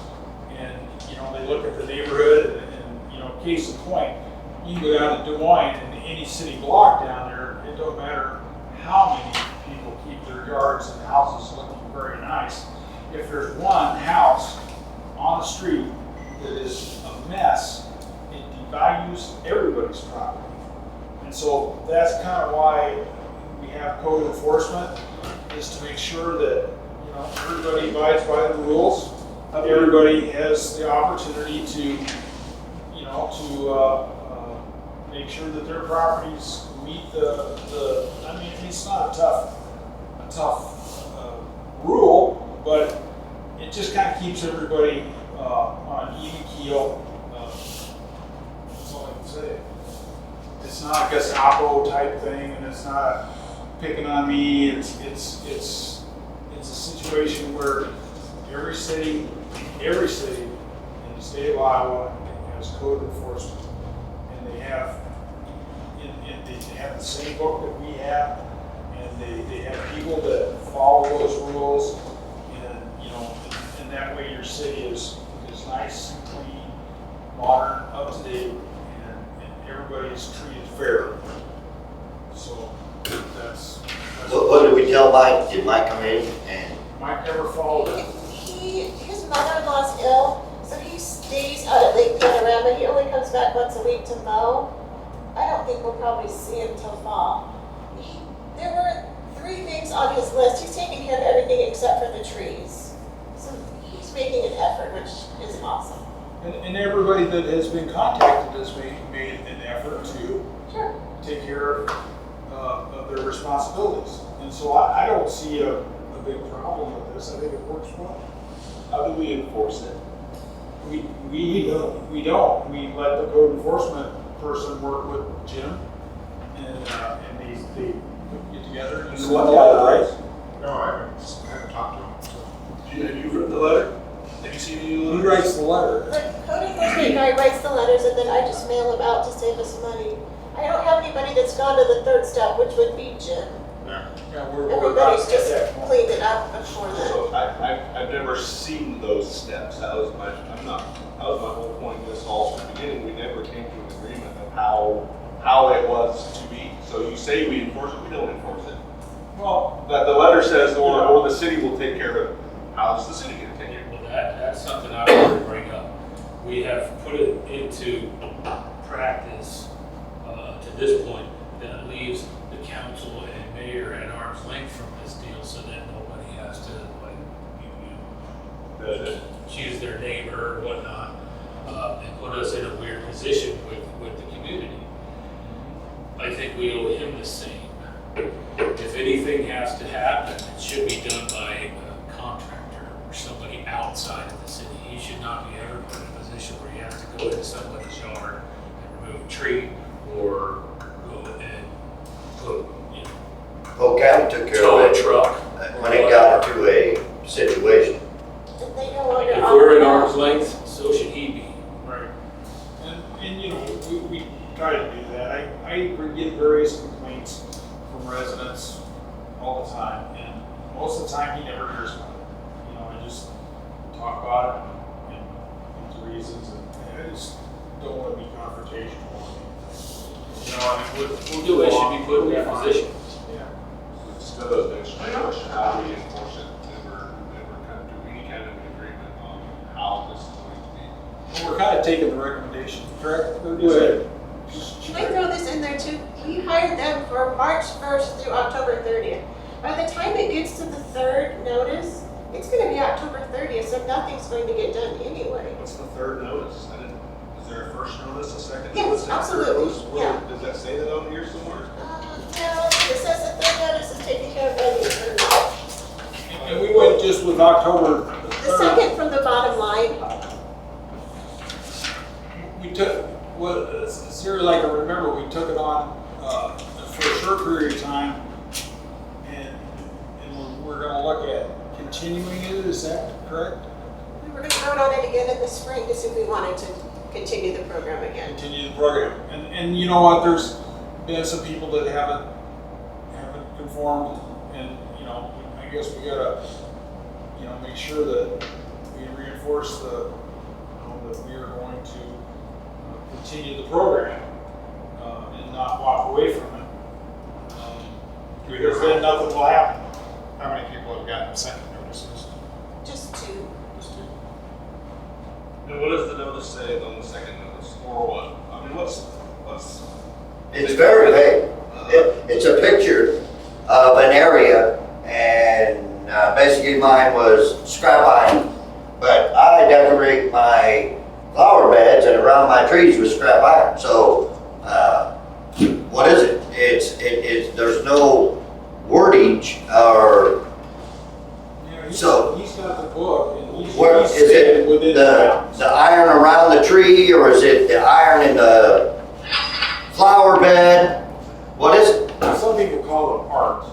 and, you know, they look at the neighborhood and you know, case in point, you can go down to Des Moines and any city block down there, it don't matter how many people keep their yards and houses looking very nice. If there's one house on the street that is a mess, it devalues everybody's property. And so that's kind of why we have code enforcement, is to make sure that, you know, everybody abides by the rules. Everybody has the opportunity to, you know, to make sure that their properties meet the. I mean, it's not a tough rule, but it just kind of keeps everybody on an even keel. That's all I can say. It's not a Gestapo type thing, and it's not picking on me. It's a situation where every city in the state of Iowa has code enforcement, and they have they have the same book that we have, and they have people that follow those rules, and you know, and that way your city is nice and clean, modern, up to date, and everybody's treated fair. So that's What did we tell Mike? Did Mike come in and? Mike never followed it. His mother-in-law's ill, so he stays out at Lake Panorama. He only comes back once a week to mow. I don't think we'll probably see him till fall. There were 3 things on his list. He's taking care of everything except for the trees. So he's making an effort, which is awesome. And everybody that has been contacted has made an effort to take care of their responsibilities. And so I don't see a big problem with this. I think it works well. How do we enforce it? We don't. We let the code enforcement person work with Jim, and they get together. And You want the letter, right? No, I haven't talked to him, so. Have you written the letter? Have you seen any Who letters? writes the letter? The code enforcement guy writes the letters and then I just mail them out to save us money. I don't have anybody that's gone to the third step, which would be Jim. Yeah, we're Everybody's not just at that point. cleaned it up before that. So I've never seen those steps. That was my whole point of this all from the beginning. We never came to an agreement of how it was to be. So you say we enforce it, we don't enforce it. Well, But the letter says, or the city will take care of it. How does the city get to take care of it? Well, that's something I wanted to bring up. We have put it into practice to this point that leaves the council and mayor at arm's length from this deal so that nobody has to choose their neighbor or whatnot and put us in a weird position with the community. I think we owe him the same. If anything has to happen, it should be done by a contractor or somebody outside of the city. He should not be ever put in a position where he has to go into somebody's yard and remove a tree or go and put, Polk County took care tow of a it truck. when it got into a situation. And they no longer If we're in operate. arm's length, so should he be. right. And you know, we try to do that. I get various complaints from residents all the time, and most of the time he never hears about it. You know, I just talk about it and the reasons, and I just don't want to be confrontational. You know, I mean, we'll Do it, should along. be put in We'll that fine. position. Yeah. Instead of the question, how do we enforce it? Never kind of do any kind of agreement on how this is going to be. Well, we're kind of taking the recommendation, correct? Go ahead. Can I throw this in there too? We hired them for March 1st through October 30th. By the time it gets to the third notice, it's gonna be October 30th, so nothing's going to get done anyway. What's the third notice? Is there a first notice, a second Yes, notice? and a third absolutely, notice? Where- yeah. Does that say that on here somewhere? No, it says the third notice is taken care of by the attorney. And we went just with October The 3rd. second from the bottom line, We took, well, Sarah, like I remember, we took it on for a short period of time, and we're gonna look at continuing it, is that correct? we were gonna vote on it again in the spring to see if we wanted to continue the program again. Continue the program. And you know what, there's been some people that haven't conformed, and, you know, I guess we gotta, you know, make sure that we reinforce the, you know, that we are going to continue the program, and not walk away from it. Because then nothing will happen. How many people have gotten second notices? Just two. And what does the notice say on the second notice, or what? I mean, what's? It's very vague. It's a picture of an area, and basically mine was scrap iron. But I decorate my flower beds and around my trees with scrap iron. So, what is it? There's no wordage or, Yeah, So- he's got the book, and he's what is staying it? within the bounds. The iron around the tree, or is it the iron in the flower bed? What is it? Some people call it art.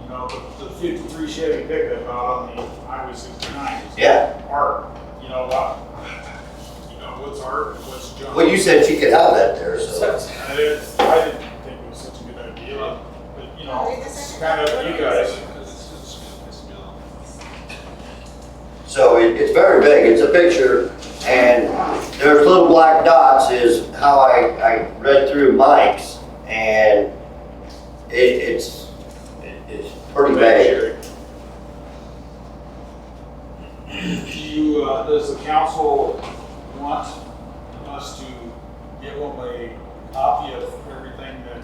You know, the 53 Chevy pickup out on the Highway 69 is Yeah. art. You know what? You know, what's art and what's junk. Well, you said she could have that there, so. I didn't think it was such a good idea, but, you know, it's kind of you guys. Because it's gonna piss me off. So it's very big, it's a picture, and there's little black dots is how I read through Mike's, and it's pretty big. Does the council want us to give them a copy of everything that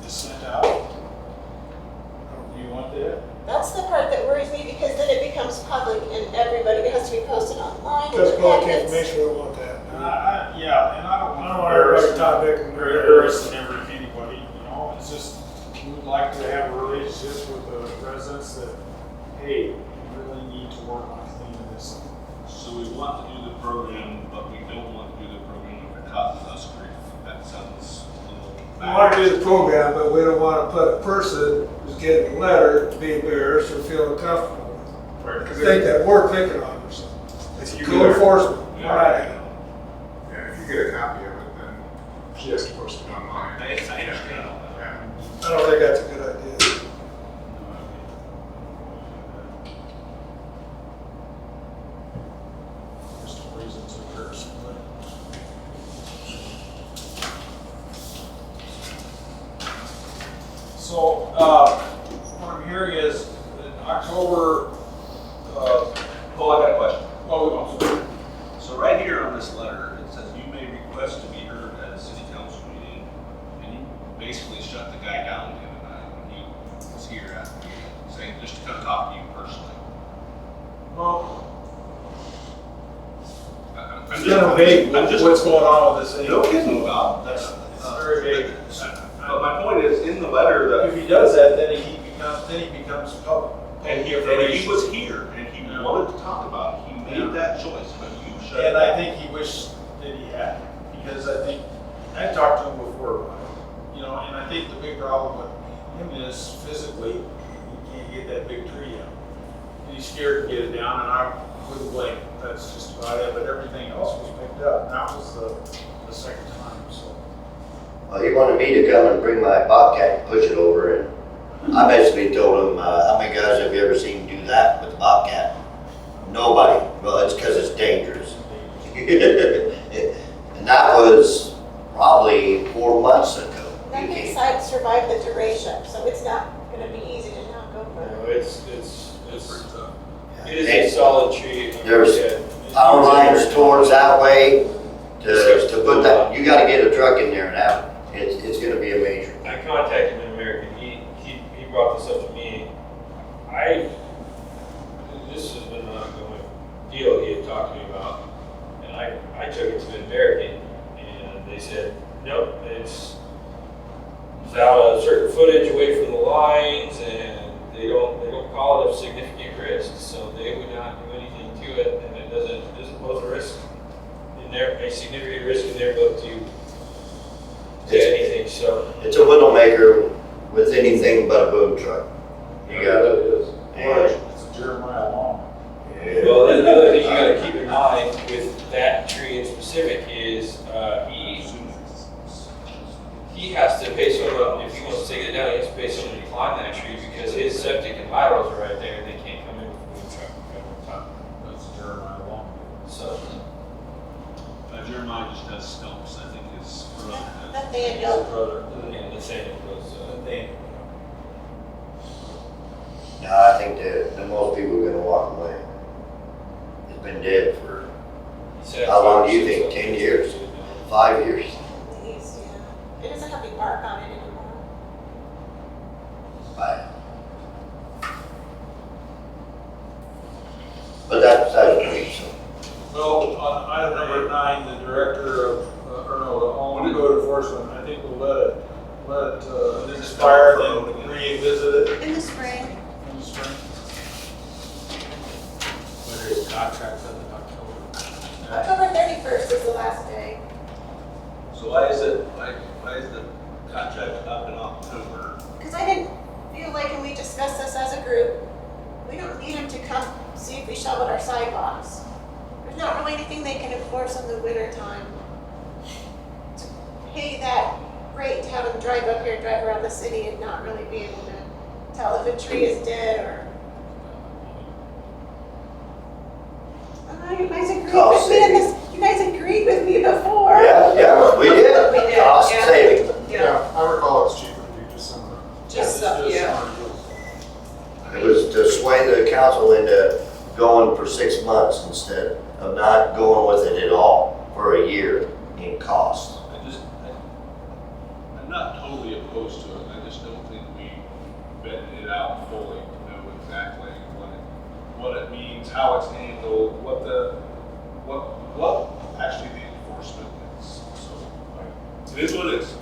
is sent out? Do you want that? That's the part that worries me because then it becomes public and everybody, it has to be posted online. in That's the public packets. information, we don't want that. Yeah, and I don't want to everybody embarrass topic and anybody, you know, it's just, we would like to have a relationship with the residents that, hey, we really need to work on cleaning this up. So we want to do the program, but we don't want to do the program if it causes us grief. That sounds a little We want to backwards. do the program, but we don't want to put a person who's getting a letter be embarrassed or feel uncomfortable. Right, because Think that we're picking on or something. if you Code enforcement. Yeah. Right. yeah, if you get a copy of it, then she has to post it online. I understand all that. Yeah. I don't think that's a good idea. Just a reason to curse. So, what I'm hearing is in October, Oh, I got a question. oh, I'm sorry. So right here on this letter, it says you may request to be heard at a city council meeting, and you basically shut the guy down the other night when he was here at the meeting, saying just to come talk to you personally. Well, I'm it's kind of vague what's going on with this thing. No kidding about, that's, Very vague. but my point is, in the letter that. If he does that, then he becomes public. And he was here, and he wanted to talk about it, he made that choice, but you shut it And I down. think he wished that he had, because I think, I talked to him before about it, you know, and I think the big problem with him is physically, he can't get that big tree out. And he's scared to get it down, and I wouldn't blame him, that's just about it, but everything else was picked up, and that was the second time, so. Well, he wanted me to come and bring my Bobcat and push it over, and I basically told him, how many guys have you ever seen do that with the Bobcat? Nobody. Well, it's because it's dangerous. And that was probably 4 months ago. That big site survived the duration, so it's not gonna be easy to knock over. No, it's tough. it is a solid tree. There's Yeah. power lines towards that way to put that, you gotta get a truck in there now. It's gonna be a major. I contacted an American. He brought this up to me. This has been an ongoing deal he had talked to me about, and I took it to an American, and they said, nope, it's without a certain footage away from the lines, and they don't call it a significant risk, so they would not do anything to it, and it doesn't pose a risk a significant risk in their book to anything. So It's a widowmaker with anything but a boom truck. You got it. is. It's Jeremiah Long. Well, then the other thing you gotta keep in mind with that tree in specific is, he has to pay someone, if he wants to take it down, he has to pay someone to climb that tree because his septic and laterals are right there, and they can't come in with a truck on top. That's Jeremiah Long. So, Jeremiah just does stumps, I think his brother does. Nathaniel. Brother. yeah, the same goes, Nathaniel. No, I think that most people are gonna walk away. It's been dead for he said. How long do you think? 10 years? 5 years. Please, yeah. It doesn't have any bark on it anymore. Bye. But that's me, so. Well, on item number 9, the director of, the Alleman Code Enforcement, I think we'll let it expire, then revisit it In the spring. in the spring. Whether his contract's up in October. October 31st is the last day. So why is the contract up in October? Because I didn't feel like, and we discussed this as a group, we don't need them to come see if we shoveled our sidewalks. There's not really anything they can enforce in the winter time. To pay that rate to have them drive up here, drive around the city and not really be able to tell if a tree is dead or. You guys agreed Cost with me on saving. this, you guys agreed with me before. Yeah, we did. We did, Cost yeah. saving. Yeah, I recall it's cheaper to do just summer. Just, yeah. It was to sway the council into going for 6 months instead of not going with it at all for a year in cost. I'm not totally opposed to it, I just don't think we vetted it out fully to know exactly what it means, how it's handled, what actually the enforcement is, so, it is what it is.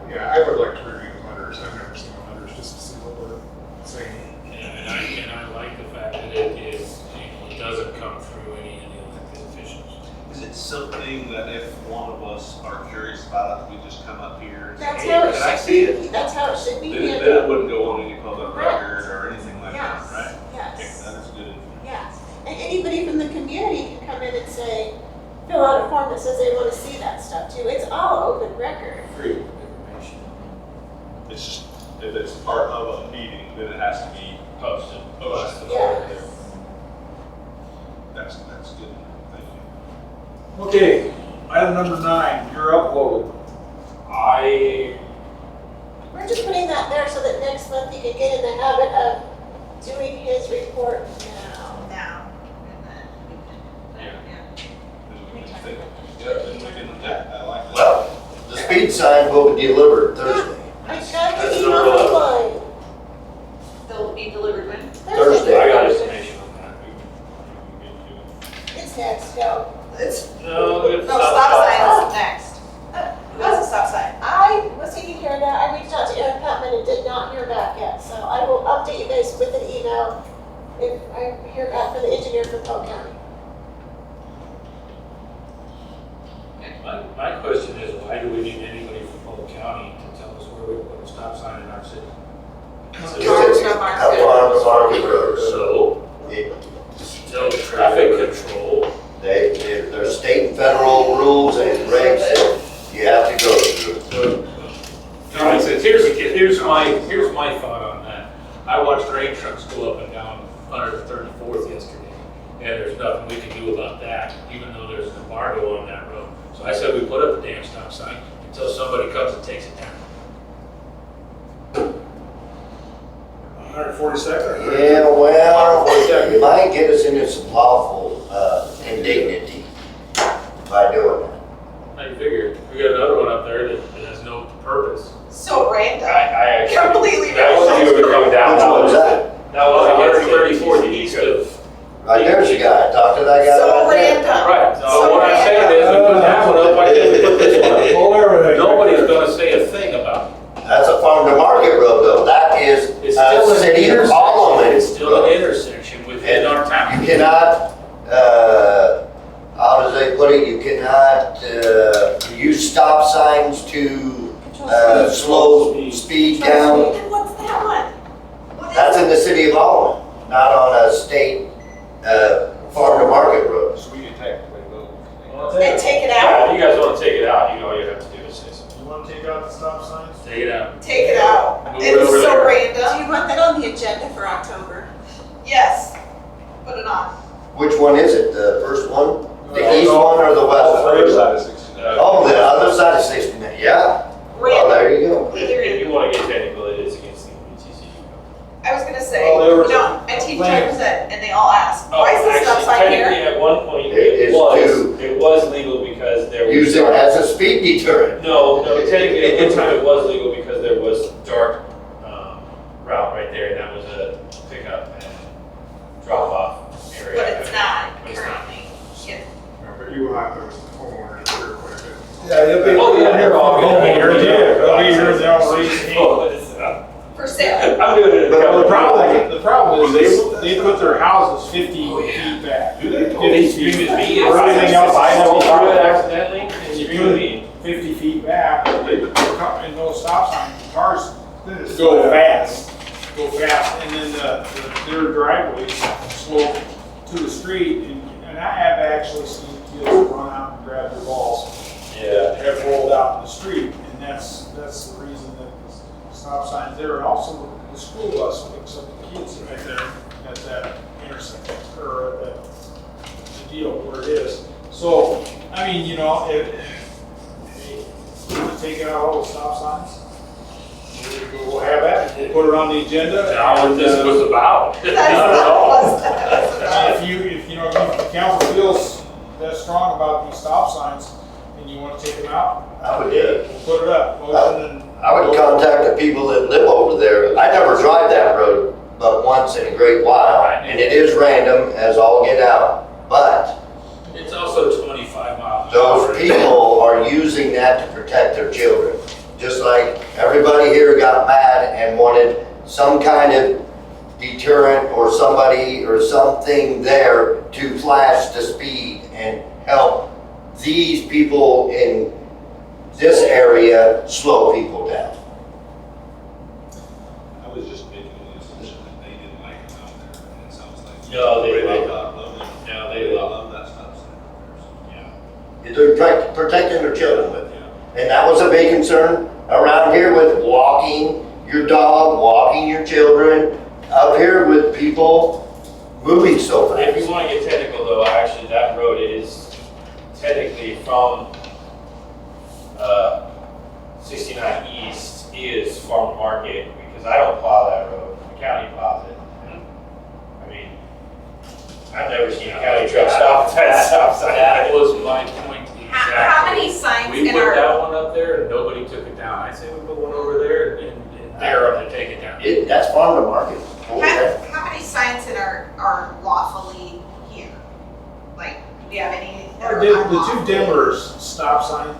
Yeah, I would like to review the letters. I've never seen the letters just to see what we're saying. And I like the fact that it is, it doesn't come through any of the something that if one of us are curious about it, we just come up here and say, That's hey, how can I it see should it? be, that's how it should be Then it handled. wouldn't go on any public Correct. record or anything like that, right? Okay, Yes, that is good. yes. And anybody from the community can come in and say, fill out a form that says they want to see that stuff too. It's all open record. Free information. It's just, if it's part of a meeting, then it has to be Posted. posted. Yes. That's good. Thank you. Okay, item number 9, you're uploaded. We're just putting that there so that next month he can get in the habit of doing his report now. Now, and then we can, Yeah, then we can, yeah, I like that. Well, the speed sign will be delivered Thursday. I got the That's email the from rule. Lloyd. they'll be delivered when? Thursday. I got information on that. It's next, go. It's, No, it's no, not. stop sign is next. Who has a stop sign? I was taking care of that. I reached out to Aaron Putman and did not hear back yet. So I will update you guys with an email if I hear back from the engineer from Polk County. My question is, why do we need anybody from Polk County to tell us where we put a stop sign in our city? Because it's a farm road. So, no traffic control. There's state and federal rules and regs that you have to go through. All right, so here's my thought on that. I watched train trucks go up and down 134th yesterday, and there's nothing we can do about that, even though there's an embargo on that road. So I said we put up a damn stop sign until somebody comes and takes it down. 142nd? Yeah, well, you might get us into some lawful indignity by doing that. I figure we got another one up there that has no purpose. So random. I actually, Completely that was random. you were coming down. Which one's that? That was against 134th east of. Right there's the guy. Talk to that guy So right there. random. Right, So so what I'm saying is, we put that one up, why can't we put this one up? Pull everything. Nobody's gonna say a thing about it. That's a farm to market road though. That is It's still a an city of intersection. Alleman It's still an road. intersection within our town. You cannot, how does they put it? You cannot, use stop signs to, slow speed down. And what's that one? What is That's it? in the city of Alleman, not on a state, farm to market road. So we can technically vote. And take it Yeah, out? if you guys wanna take it out, you know all you have to do is say something. You want to take out the stop signs? Take it out. Take it out. Move it It's over so there. Do random. you want that on the agenda for October? Yes. Put it on. Which one is it? The first one? The east one or the west Other one? side of 69. Oh, the other side of 69, yeah. Well, Random. there you go. If you wanna get technical, it is against the BTC. I was gonna say, Well, there was no, I teach drivers that, and they all ask, Oh, why is the stop actually, sign here? technically, at one point, It it is was legal because there was. Use it as a speed deterrent. No, technically, at one time it was legal because there was dark, route right there, and that was a pickup and drop-off area. But it's not But it's not. currently. Yeah. But you will have those homeowners here quite a bit. Yeah, you'll be. Oh, yeah, they're all gonna be here. Yeah, they'll be here, they'll raise. Oh, it's, For sale. I'm doing it. Well, the problem is they put their houses 50 feet back. Do they? 50 They feet. screamed at me. For everything else, I I know. threw it accidentally, and You you put threw it me. 50 feet back, and no stop signs, cars go fast, and then their driveways slope to the street, and I have actually seen kids run out and grab their balls, Yeah. have rolled out in the street, and that's the reason that the stop sign's there, and also the school bus picks up the kids right there at that intersection, or at that the deal where it is. So, I mean, you know, if you want to take out all the stop signs, we'll have that, we'll put it on the agenda. Not what this was about. That's Not at all. what that's about. If you know, if the council feels that strong about these stop signs, and you want to take them out, I would, we'll put it up. Motion and- I would contact the people that live over there. I never drive that road but once in a great while. And it is random as all get out. But It's also 25 miles an hour. those people are using that to protect their children. Just like everybody here got mad and wanted some kind of deterrent or somebody or something there to flash the speed and help these people in this area slow people down. I was just making the assumption that they didn't like it out there, and it sounds like. No, they love love it. No, they love that stop sign. Yeah. They're protecting their children with it. And that was a big concern around here with walking your dog, walking your children, up here with people moving so If you fast. want to get technical though, actually that road is technically from 69 East is Farm Market, because I don't plow that road, the county plows it. I mean, I've never seen a county truck stop at that stop sign. That was my point How many exactly. signs We in put our, that one up there and nobody took it down. I say we put one over there and dare them to take it down. That's farm to market. how many signs in are lawfully here? Like, do we have any that are The two unlawful? Denver's stop signs,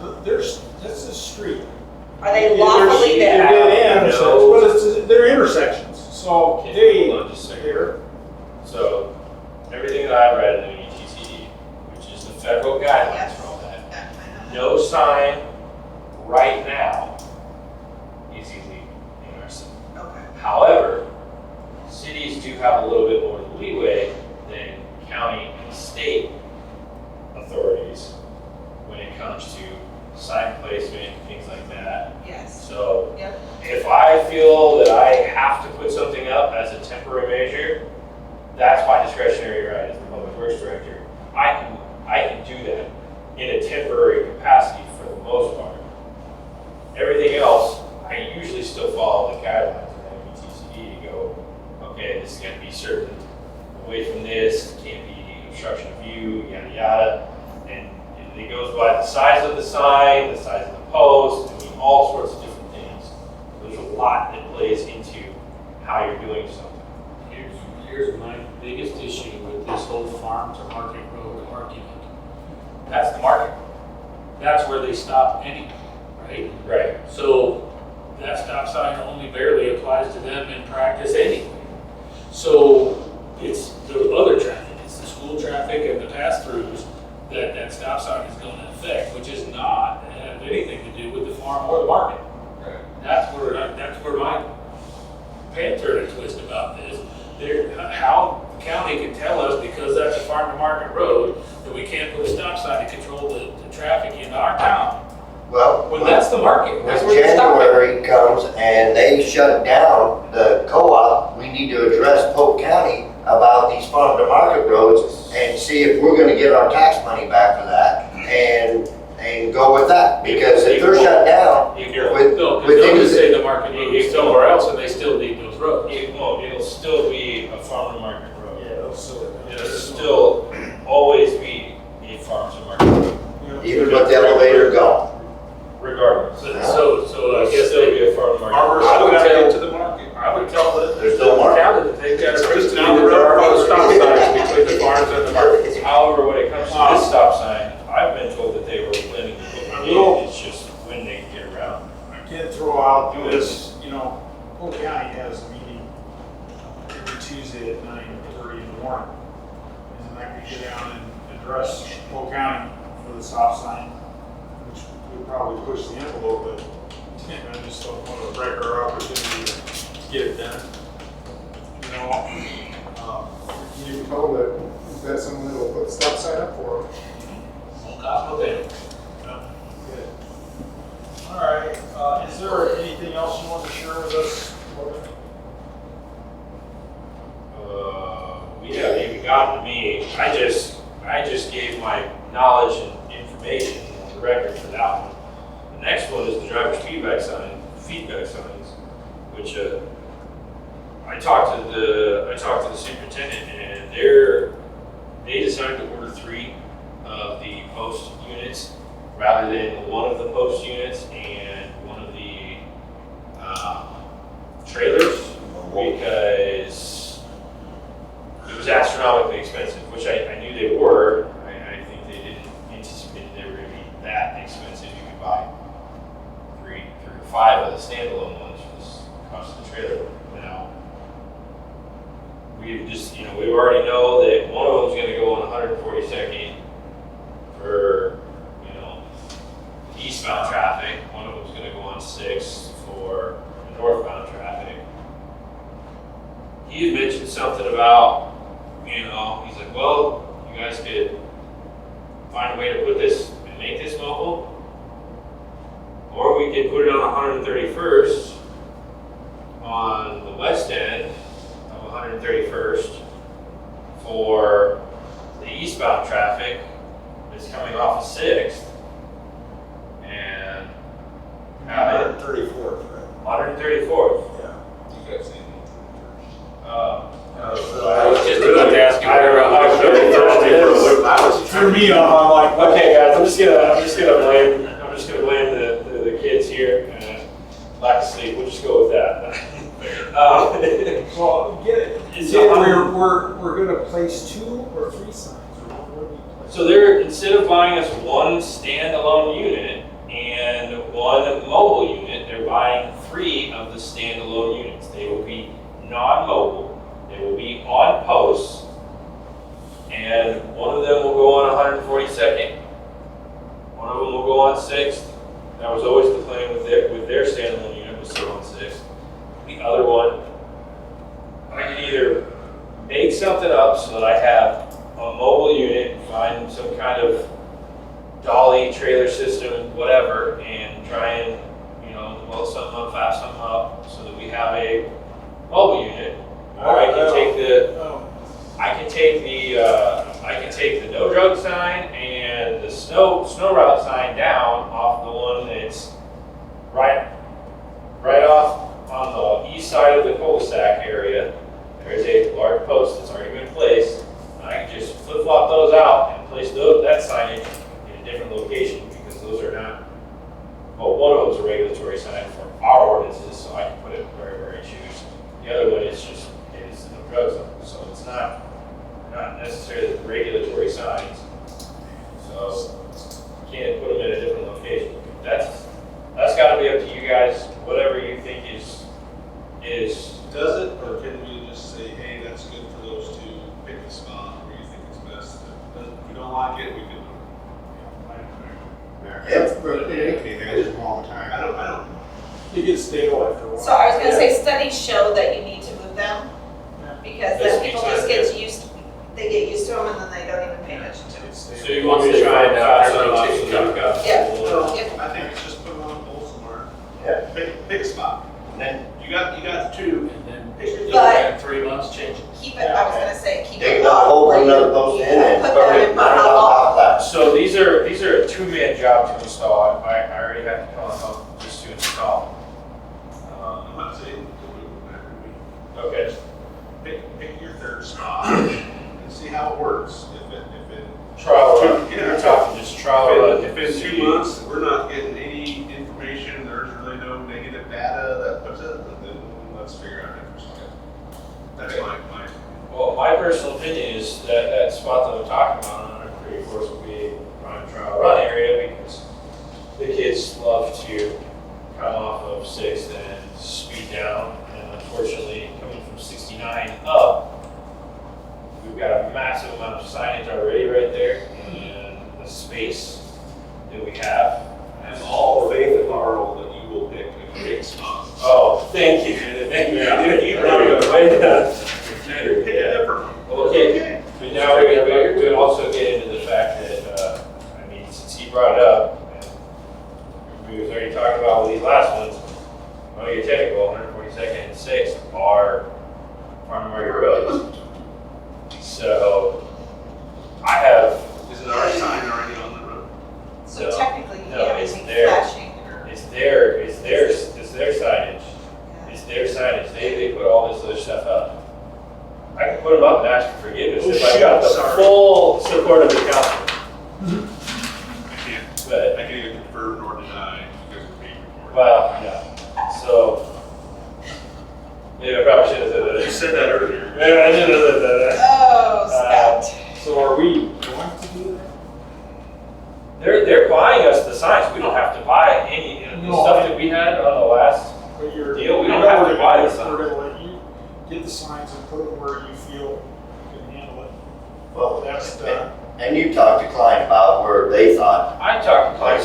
that's a street. Are they lawfully They're there? dead ends, No. but they're intersections, so Okay, they, hold on just a second. here, So, everything that I've read in the ETCD, which is the federal guidelines Yes. for all that, I no sign right now is illegal in our city. know. Okay. However, cities do have a little bit more leeway than county and state authorities when it comes to sign placement, things like that. Yes. So Yep. if I feel that I have to put something up as a temporary measure, that's my discretionary right as the public works director. I can do that in a temporary capacity for the most part. Everything else, I usually still follow the guidelines of MBTCD to go, okay, this is gonna be certain away from this, can't be obstruction of view, yada yada. And it goes by the size of the sign, the size of the post, I mean, all sorts of different things. There's a lot that plays into how you're doing something. Here's my biggest issue with this whole farm to market road argument. That's the market. That's where they stop anyway, right? Right. So that stop sign only barely applies to them in practice anyway. So it's the other traffic, it's the school traffic and the pass-throughs that stop sign is going to affect, which is not have anything to do with the farm or the market. That's where my pants are in a twist about this. How the county can tell us, because that's a farm to market road, that we can't put a stop sign to control the traffic in our town. Well, When that's the market, that's when where they stop it. January comes and they shut down the co-op, we need to address Polk County about these farm to market roads and see if we're gonna get our tax money back for that and go with that. Because if they're shut down with No, because with they'll things just say the market road is somewhere else and they still need those roads. It'll still be a farm to market road. yeah, so. It'll still always be a farm to market road, even with the elevator gone. regardless. So I It'll guess still they, be a farm to market. Farmers road. still gotta tell- get to the market. I would tell the There's no market. county that they've got to It's just down down the the road, road. put stop signs between the farms and the markets. However, when it comes to this stop sign, I've been told that they were planning to put one in, it's just when they get around. I can throw out this, Polk County has a meeting every Tuesday at 9:30 in the morning. And then I could get down and address Polk County for the stop sign, which would probably push the envelope, but I just don't want to break our opportunity to get it done. You told that, is that someone that will put the stop sign up for them? Won't cost no penny. Good. All right, is there anything else you want to share with us, Logan? We haven't even gotten to me. I just gave my knowledge and information on the record for that one. The next one is the driver's feedback signs, which I talked to the superintendent, and they decided to order 3 of the post units rather than one of the post units and one of the trailers, because it was astronomically expensive, which I knew they were. I think they didn't anticipate they were going to be that expensive. You could buy 3 or 5 of the standalone ones for the cost of the trailer. Now, we already know that one of them's going to go on 142nd for could find a way to put this and make this mobile. Or we could put it on 131st on the west end of 131st for the eastbound traffic that's coming off of 6th. And have it 134th, right? 134th. Yeah. You guys see me? I was just about to ask you where I was Threw me off, I'm like, Okay, guys, I'm just gonna blame the kids here. Lack of sleep. We'll just go with that. Well, get it. It's Say a we're gonna place 2 or 3 signs, or what do we place? So they're, instead of buying us one standalone unit and one mobile unit, they're buying 3 of the standalone units. They will be non-mobile. They will be on posts, and one of them will go on 142nd. One of them will go on 6th. That was always the plan with their standalone unit, was still on 6th. The other one, I can either make something up so that I have a mobile unit, find some kind of dolly trailer system, whatever, and try and, weld something up, fast something up, so that we have a mobile unit. Or I can take the no drug sign and the snow route sign down off the one that's right off on the east side of the cul-de-sac area. There's a large post that's already been placed. I can just flip-flop those out and place that signage in a different location, because those are not, well, one of them's a regulatory sign for our ordinances, so I can put it wherever I choose. The other one is just, it's no drug zone, so it's not necessarily regulatory signs. So you can't put them in a different location. That's gotta be up to you guys, whatever you think is. Does it, or can we just say, hey, that's good for those 2, pick a spot where you think it's best? If we don't like it, we can. Anything, I just all the time. I don't. you get stale after a while. So I was gonna say, studies show that you need to move them, because then people just get used to them and then they don't even pay attention to them. So you want me to try and Yeah. Well, I think it's just put them on a pole somewhere. Yeah. Pick a spot. And then you got the 2, and then pick your. But- In 3 months, change it. Keep it, I was gonna say, keep Dig it another low. hole, where put you- another post in, and Put put them it in right on how top of that. So these are a 2-man job to install. I already have to come up just to install. I'm not saying to move them every week. Okay. Pick your 3rd spot and see how it works. If it Trial run. Yeah. You're talking just trial run. If in 2 months we're not getting any information, there's really no negative data that puts it, then let's figure out a different spot. That's my. Well, my personal opinion is that that spot that I'm talking about on 134th would be a prime trial run area, because the kids love to come off of 6th and speed down. And unfortunately, coming from 69 up, we've got a massive amount of signage already right there, and the space that we have. I have all faith in Arnold that you will pick a great spot. Oh, thank you. Thank you. You brought it way down. Pick a different one. Okay, but now we also get into the fact that, since he brought it up, and we was already talking about with these last ones, well, you're technical, 142nd and 6th are farm area roads. So, I have, Isn't our sign already on the road? So No. technically, you No, can't it's be there. flashing or. it's their signage. It's their signage. They put all this other stuff up. I can put them up and ask for forgiveness if I got the full support of the council. But, I can either confirm nor deny because we're being recorded. well, yeah. So, maybe I probably should have said that. You said that earlier. Yeah, I did have said that. Oh, Scott. So are we going to do that? They're buying us the signs. We don't have to buy any, the No, stuff that we had on the last But you're. deal, we don't have to buy the signs. We're gonna let you get the signs and put them where you feel you can handle it. Well, That's and you talked to Klein about where they thought, I talked to Klein.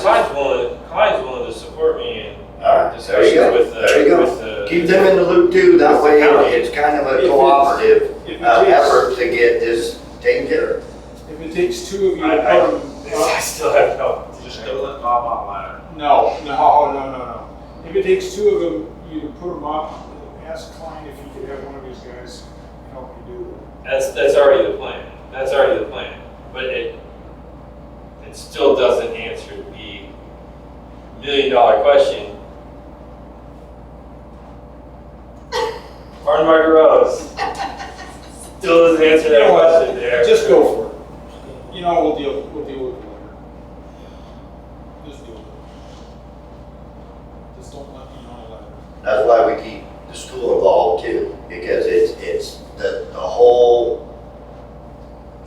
Klein's willing to support me in there you discussions go, with the, there you go. with the. Keep them in the loop too, that way it's kind of a cooperative If it effort takes, to get this taken care of. if it takes two of you to I put them still have no. Just don't let Bob on ladder. No. If it takes two of them, you put them up, ask Klein if he could have one of his guys help you do that. That's already the plan. That's already the plan. But it still doesn't answer the $1 million question. Martin Margaret Rose. Still doesn't answer that question there. Just go for it. You know, we'll deal with it later. Just do it. Just don't let me know later. That's why we keep the school involved too, because it's the whole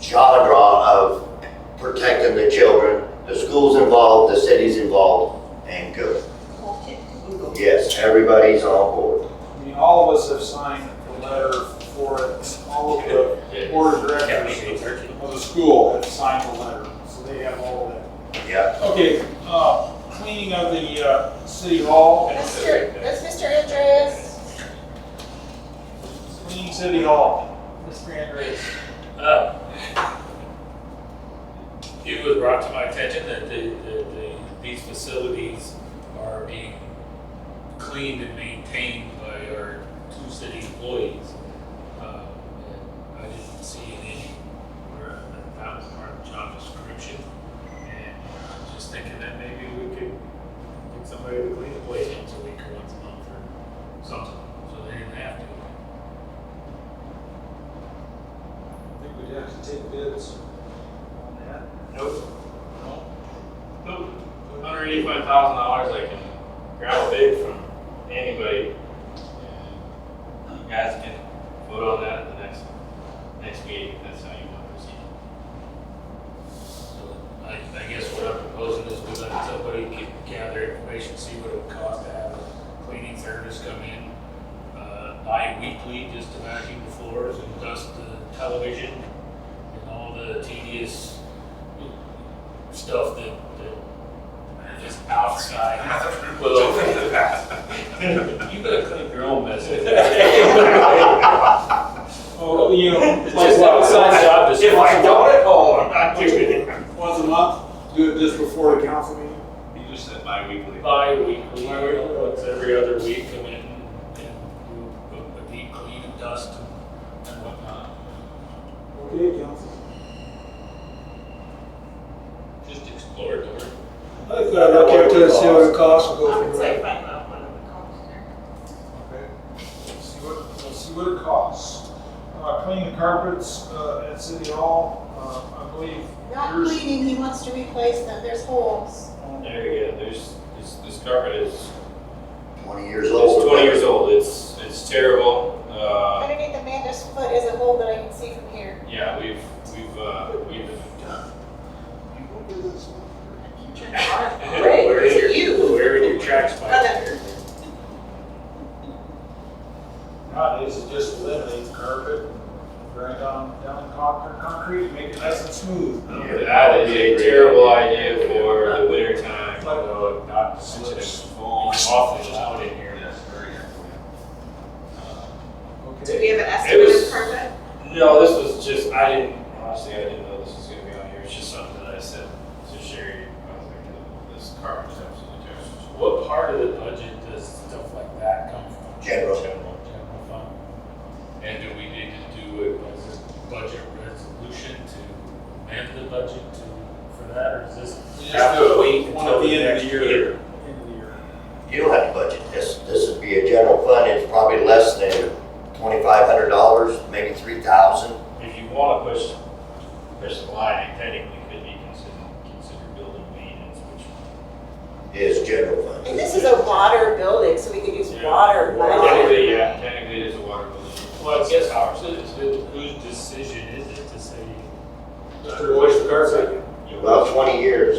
genre of protecting the children. The school's involved, the city's involved, and good. Yes, everybody's on board. I mean, all of us have signed the letter for it. All of the board of directors of the school have signed the letter, so they have all of that. Yeah. Okay, cleaning of the city hall. That's Mr. Andreas. Cleaning city hall. Mr. Andreas. It was brought to my attention that these facilities are being cleaned and maintained by our two city employees. And I didn't see anywhere that was part of the job description. And I was just thinking that maybe we could get somebody to clean the place once a week or once a month or something, so they didn't have to. I think we'd have to take bids on that. Nope. No? Nope. $185,000 I can grab a bid from anybody. And you guys can vote on that at the next meeting. That's how you want to proceed. So I guess what I'm proposing is we let somebody gather information, see what it would cost to have a cleaning service come in bi-weekly just to vacuum the floors and dust the television and all the tedious stuff that is outside. Well, you gotta clean your own mess. Oh, you know, It's just outside job description. If I don't at home, I'm not doing it. once a month, do it just before the council meeting. You just said bi-weekly. Bi-weekly, once every other week, come in and do a deep clean and dust and whatnot. Okay, council. Just exploratory. I think I'd look into it, see what it costs, and go from there. find out what it would cost there. Okay. We'll see what it costs. Clean the carpets at City Hall. I believe Not yours. cleaning, he wants to replace them, there's holes. There you go. This carpet is 20 years it's old. 20 years old. It's terrible. Underneath Amanda's foot is a hole that I can see from here. Yeah, we've Great, Where it's is you. Where in your track spikes here? Nowadays, it just eliminates carpet, grind down concrete, make it nice and smooth. that is a terrible idea for the winter time. Although not slips awfully loud in here. Yes, very Do we have an It estimate was- of carpet? No, this was just I didn't know this was gonna be on here. It's just something that I said to Sherry. I was like, this carpet is absolutely terrible. What part of the budget does stuff like that come from? General. General fund. And do we need to do a budget resolution to amend the budget for that, or is this We just have do to it wait one until at the the end of next the year. year? End of the year. You don't have to budget this. This would be a general fund. It's probably less than $2,500, maybe $3,000. If you want to push the line, it technically could be considered building maintenance, which Is general fund. And this is a water building, so we could use water money. technically it is a water building. Well, I guess whose decision is it to say? Mr. Boyce, the carpet. About 20 years.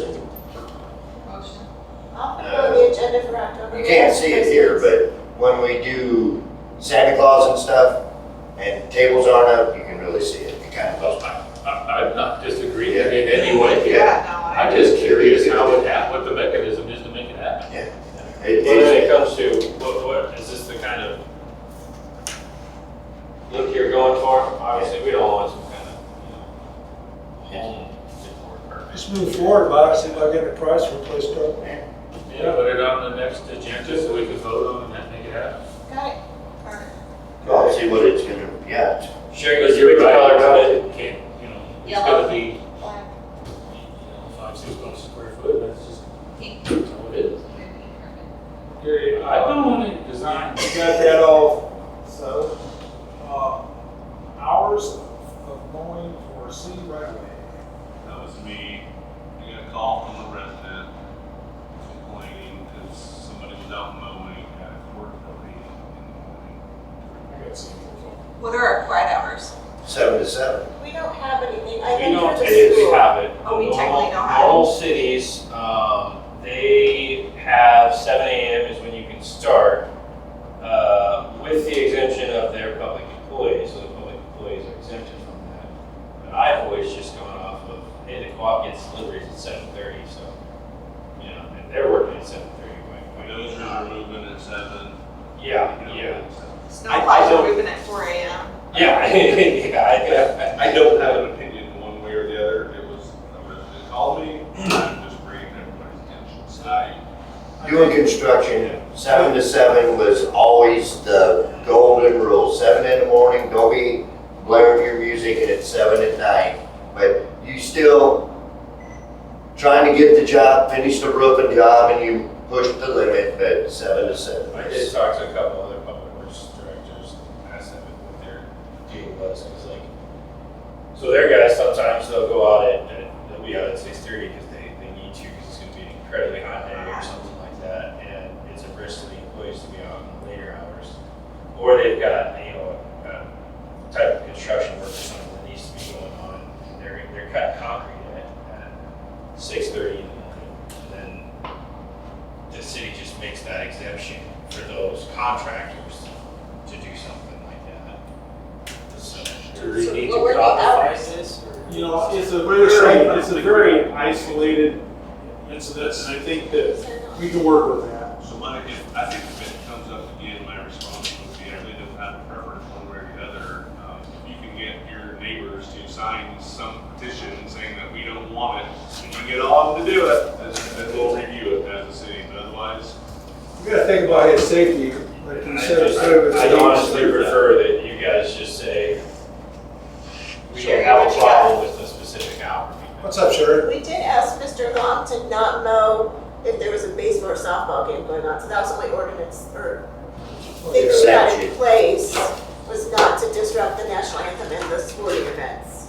Motion. I'll put it on the agenda for October. You can't see it here, but when we do Santa Claus and stuff, and tables aren't up, you can really see it. It kind of goes by. I'm not disagreeing in any way. Yeah, I'm just curious how it happened, what the mechanism is to make it happen. Yeah. When it comes to, what is this the kind of look you're going for? Obviously, we don't want some kind of, home Just move forward about it, see if I get a price for a place truck. Yeah, put it on the next agenda so we can vote on it and make it happen. Got it. Alright. I'll see what it's gonna, yeah. Sure, because you're right, color coded. Can't, it's Yellow. gonna be, Black. 5-6 bucks a square foot, that's just, Pink. that's how it is. Okay, I don't want to design. you got that all settled. Hours of mowing for city right away. That was me. I got a call from a resident complaining because somebody was out mowing at 4:30 in the morning. I got some. What are our quiet hours? 7 to 7. We don't have anything, I We think don't for the technically school. have it. Oh, we Normal- technically don't have it. Normal cities, they have 7 a.m. is when you can start, with the exemption of their public employees, so the public employees are exempted from that. But I've always just gone off of, hey, the co-op gets deliveries at 7:30, so, and they're working at 7:30. Those are moving at 7. Yeah. Snowplows don't- are moving at 4 a.m. Yeah, I don't have an opinion one way or the other. It was a resident called me. I'm just bringing everybody's attention. So Doing construction, 7 to 7 was always the golden rule. 7 in the morning, don't be blaring your music, and it's 7 at night. But you still trying to get the job, finish the roofing job, and you push the limit, but 7 to 7. I did talk to a couple other public works directors, asked them what their deal was, because so their guys sometimes they'll go out they'll be out at 6:30 because they need to, because it's gonna be an incredibly hot day or something like that, and it's a risk to the employees to be out in the later hours. Or they've got, a type of construction work or something that needs to be going on, and they're cutting concrete at 6:30 in the morning, and then the city just makes that exemption for those contractors to do something like that. So, Do we need to What were the codify hours? this? You know, it's a very isolated incident, and I think that we can work with that. So I think if it comes up again, my response would be I really don't have a preference one way or the other. If you can get your neighbors to sign some petition saying that we don't want it, and you get all of them to do it, then we'll review it as a city. But otherwise, We gotta think about his safety, like you said. I'd honestly prefer that you guys just say, we don't have a problem with the specific hour. What's up, Sherry? We did ask Mr. Long to not mow if there was a baseball or softball game going on, so that was the only ordinance or thing we got in place, was not to disrupt the national anthem and the sporting events.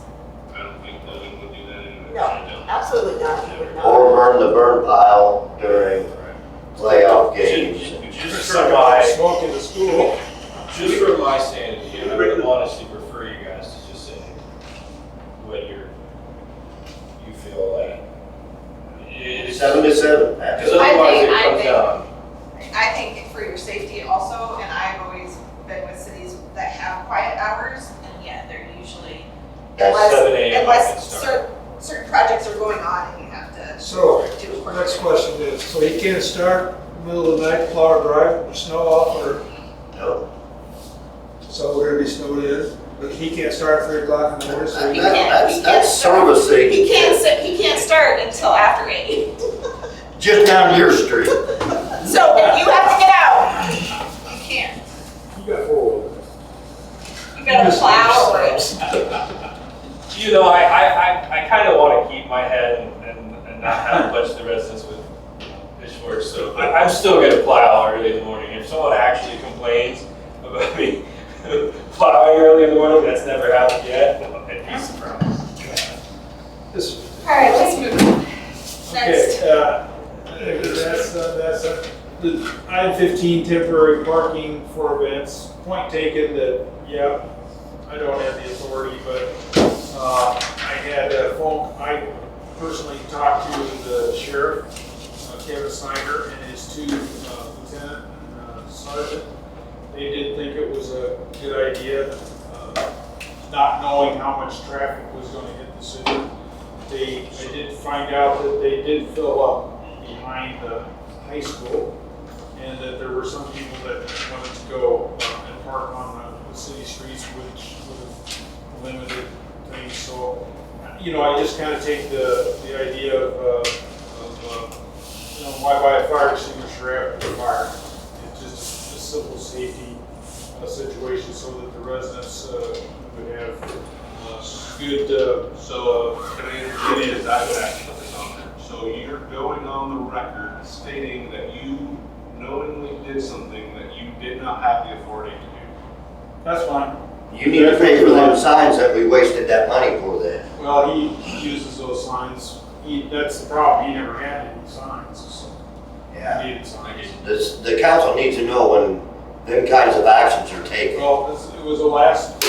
I don't think Logan would do that anyway. No, absolutely not, he would not. Or burn the burn pile during playoff games. Just for my, Smoke in the school. just for my sanity, I would honestly prefer you guys to just say what you feel like. It's 7 to 7. Because otherwise it I comes think- down. I think for your safety also, and I've always been with cities that have quiet hours, and yet they're usually, That's unless, 7 a.m. I can unless start. certain projects are going on and you have to So, do the it. next question is, so he can't start middle of the night, plow or drive, snow off, or, No. so we're gonna be snowed in, but he can't start at 3 o'clock in the morning, so He he can't- That's servicing. He can't start until after 8. Just down your street. So if you have to get out, you can't. You got 4 wheels. You gotta plow or I kind of want to keep my head and not have a bunch of the residents with pitchforks, so I'm still going to plow early in the morning. If someone actually complains about me plowing early in the morning, that's never happened yet, I'd be surprised. This, Alright, let's move on. Next. that's the I-15 temporary parking for events. Point taken that, yeah, I don't have the authority, but I personally talked to the sheriff, Kevin Snyder, and his 2 lieutenant and sergeant. They did think it was a good idea, not knowing how much traffic was going to hit the city. They did find out that they did fill up behind the high school, and that there were some people that wanted to go and park on the city streets, which would have limited things. So, I just kind of take the idea on the record stating that you knowingly did something that you did not have the authority to do. That's fine. You need to pay for them signs that we wasted that money for then. Well, he uses those signs, that's the problem, he never had any signs, so he needed signs. The council needs to know when them kinds of actions are taken. Well, it was a last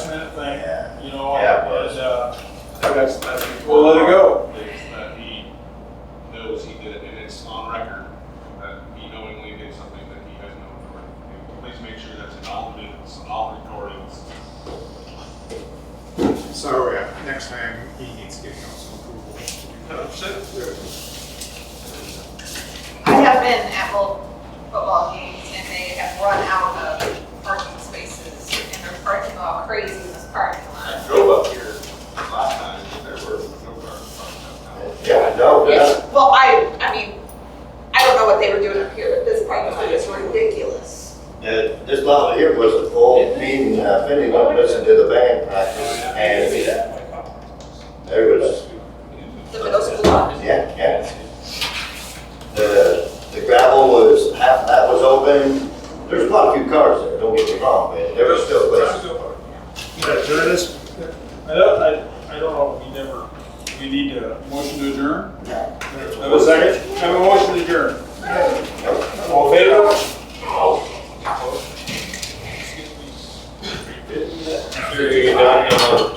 minute thing, Yeah. you know, Yeah, it was. and, That's we'll let it go. That he knows he did it, and it's on record that he knowingly did something that he has no authority to do. Please make sure that's in all minutes, and all recordings. So, yeah, next time he needs to get council approval. I have been at both football games and they have run out of parking spaces and they're parking all crazy in this parking I lot. drove up here last time, and there were no cars. Yeah, no, Yes, well, I mean, I don't know what they were doing up here, but this parking lot is ridiculous. this lot here was a full meeting, Finney went and listened to the band practice, and there was, The middle school lot. yeah. The gravel was, half of that was open, there's quite a few cars there, don't get me wrong, but there was still places. You gotta adjourn this? I don't know, we need a motion to adjourn? Have a second? Have a motion to adjourn. All in favor? Sure, you get done,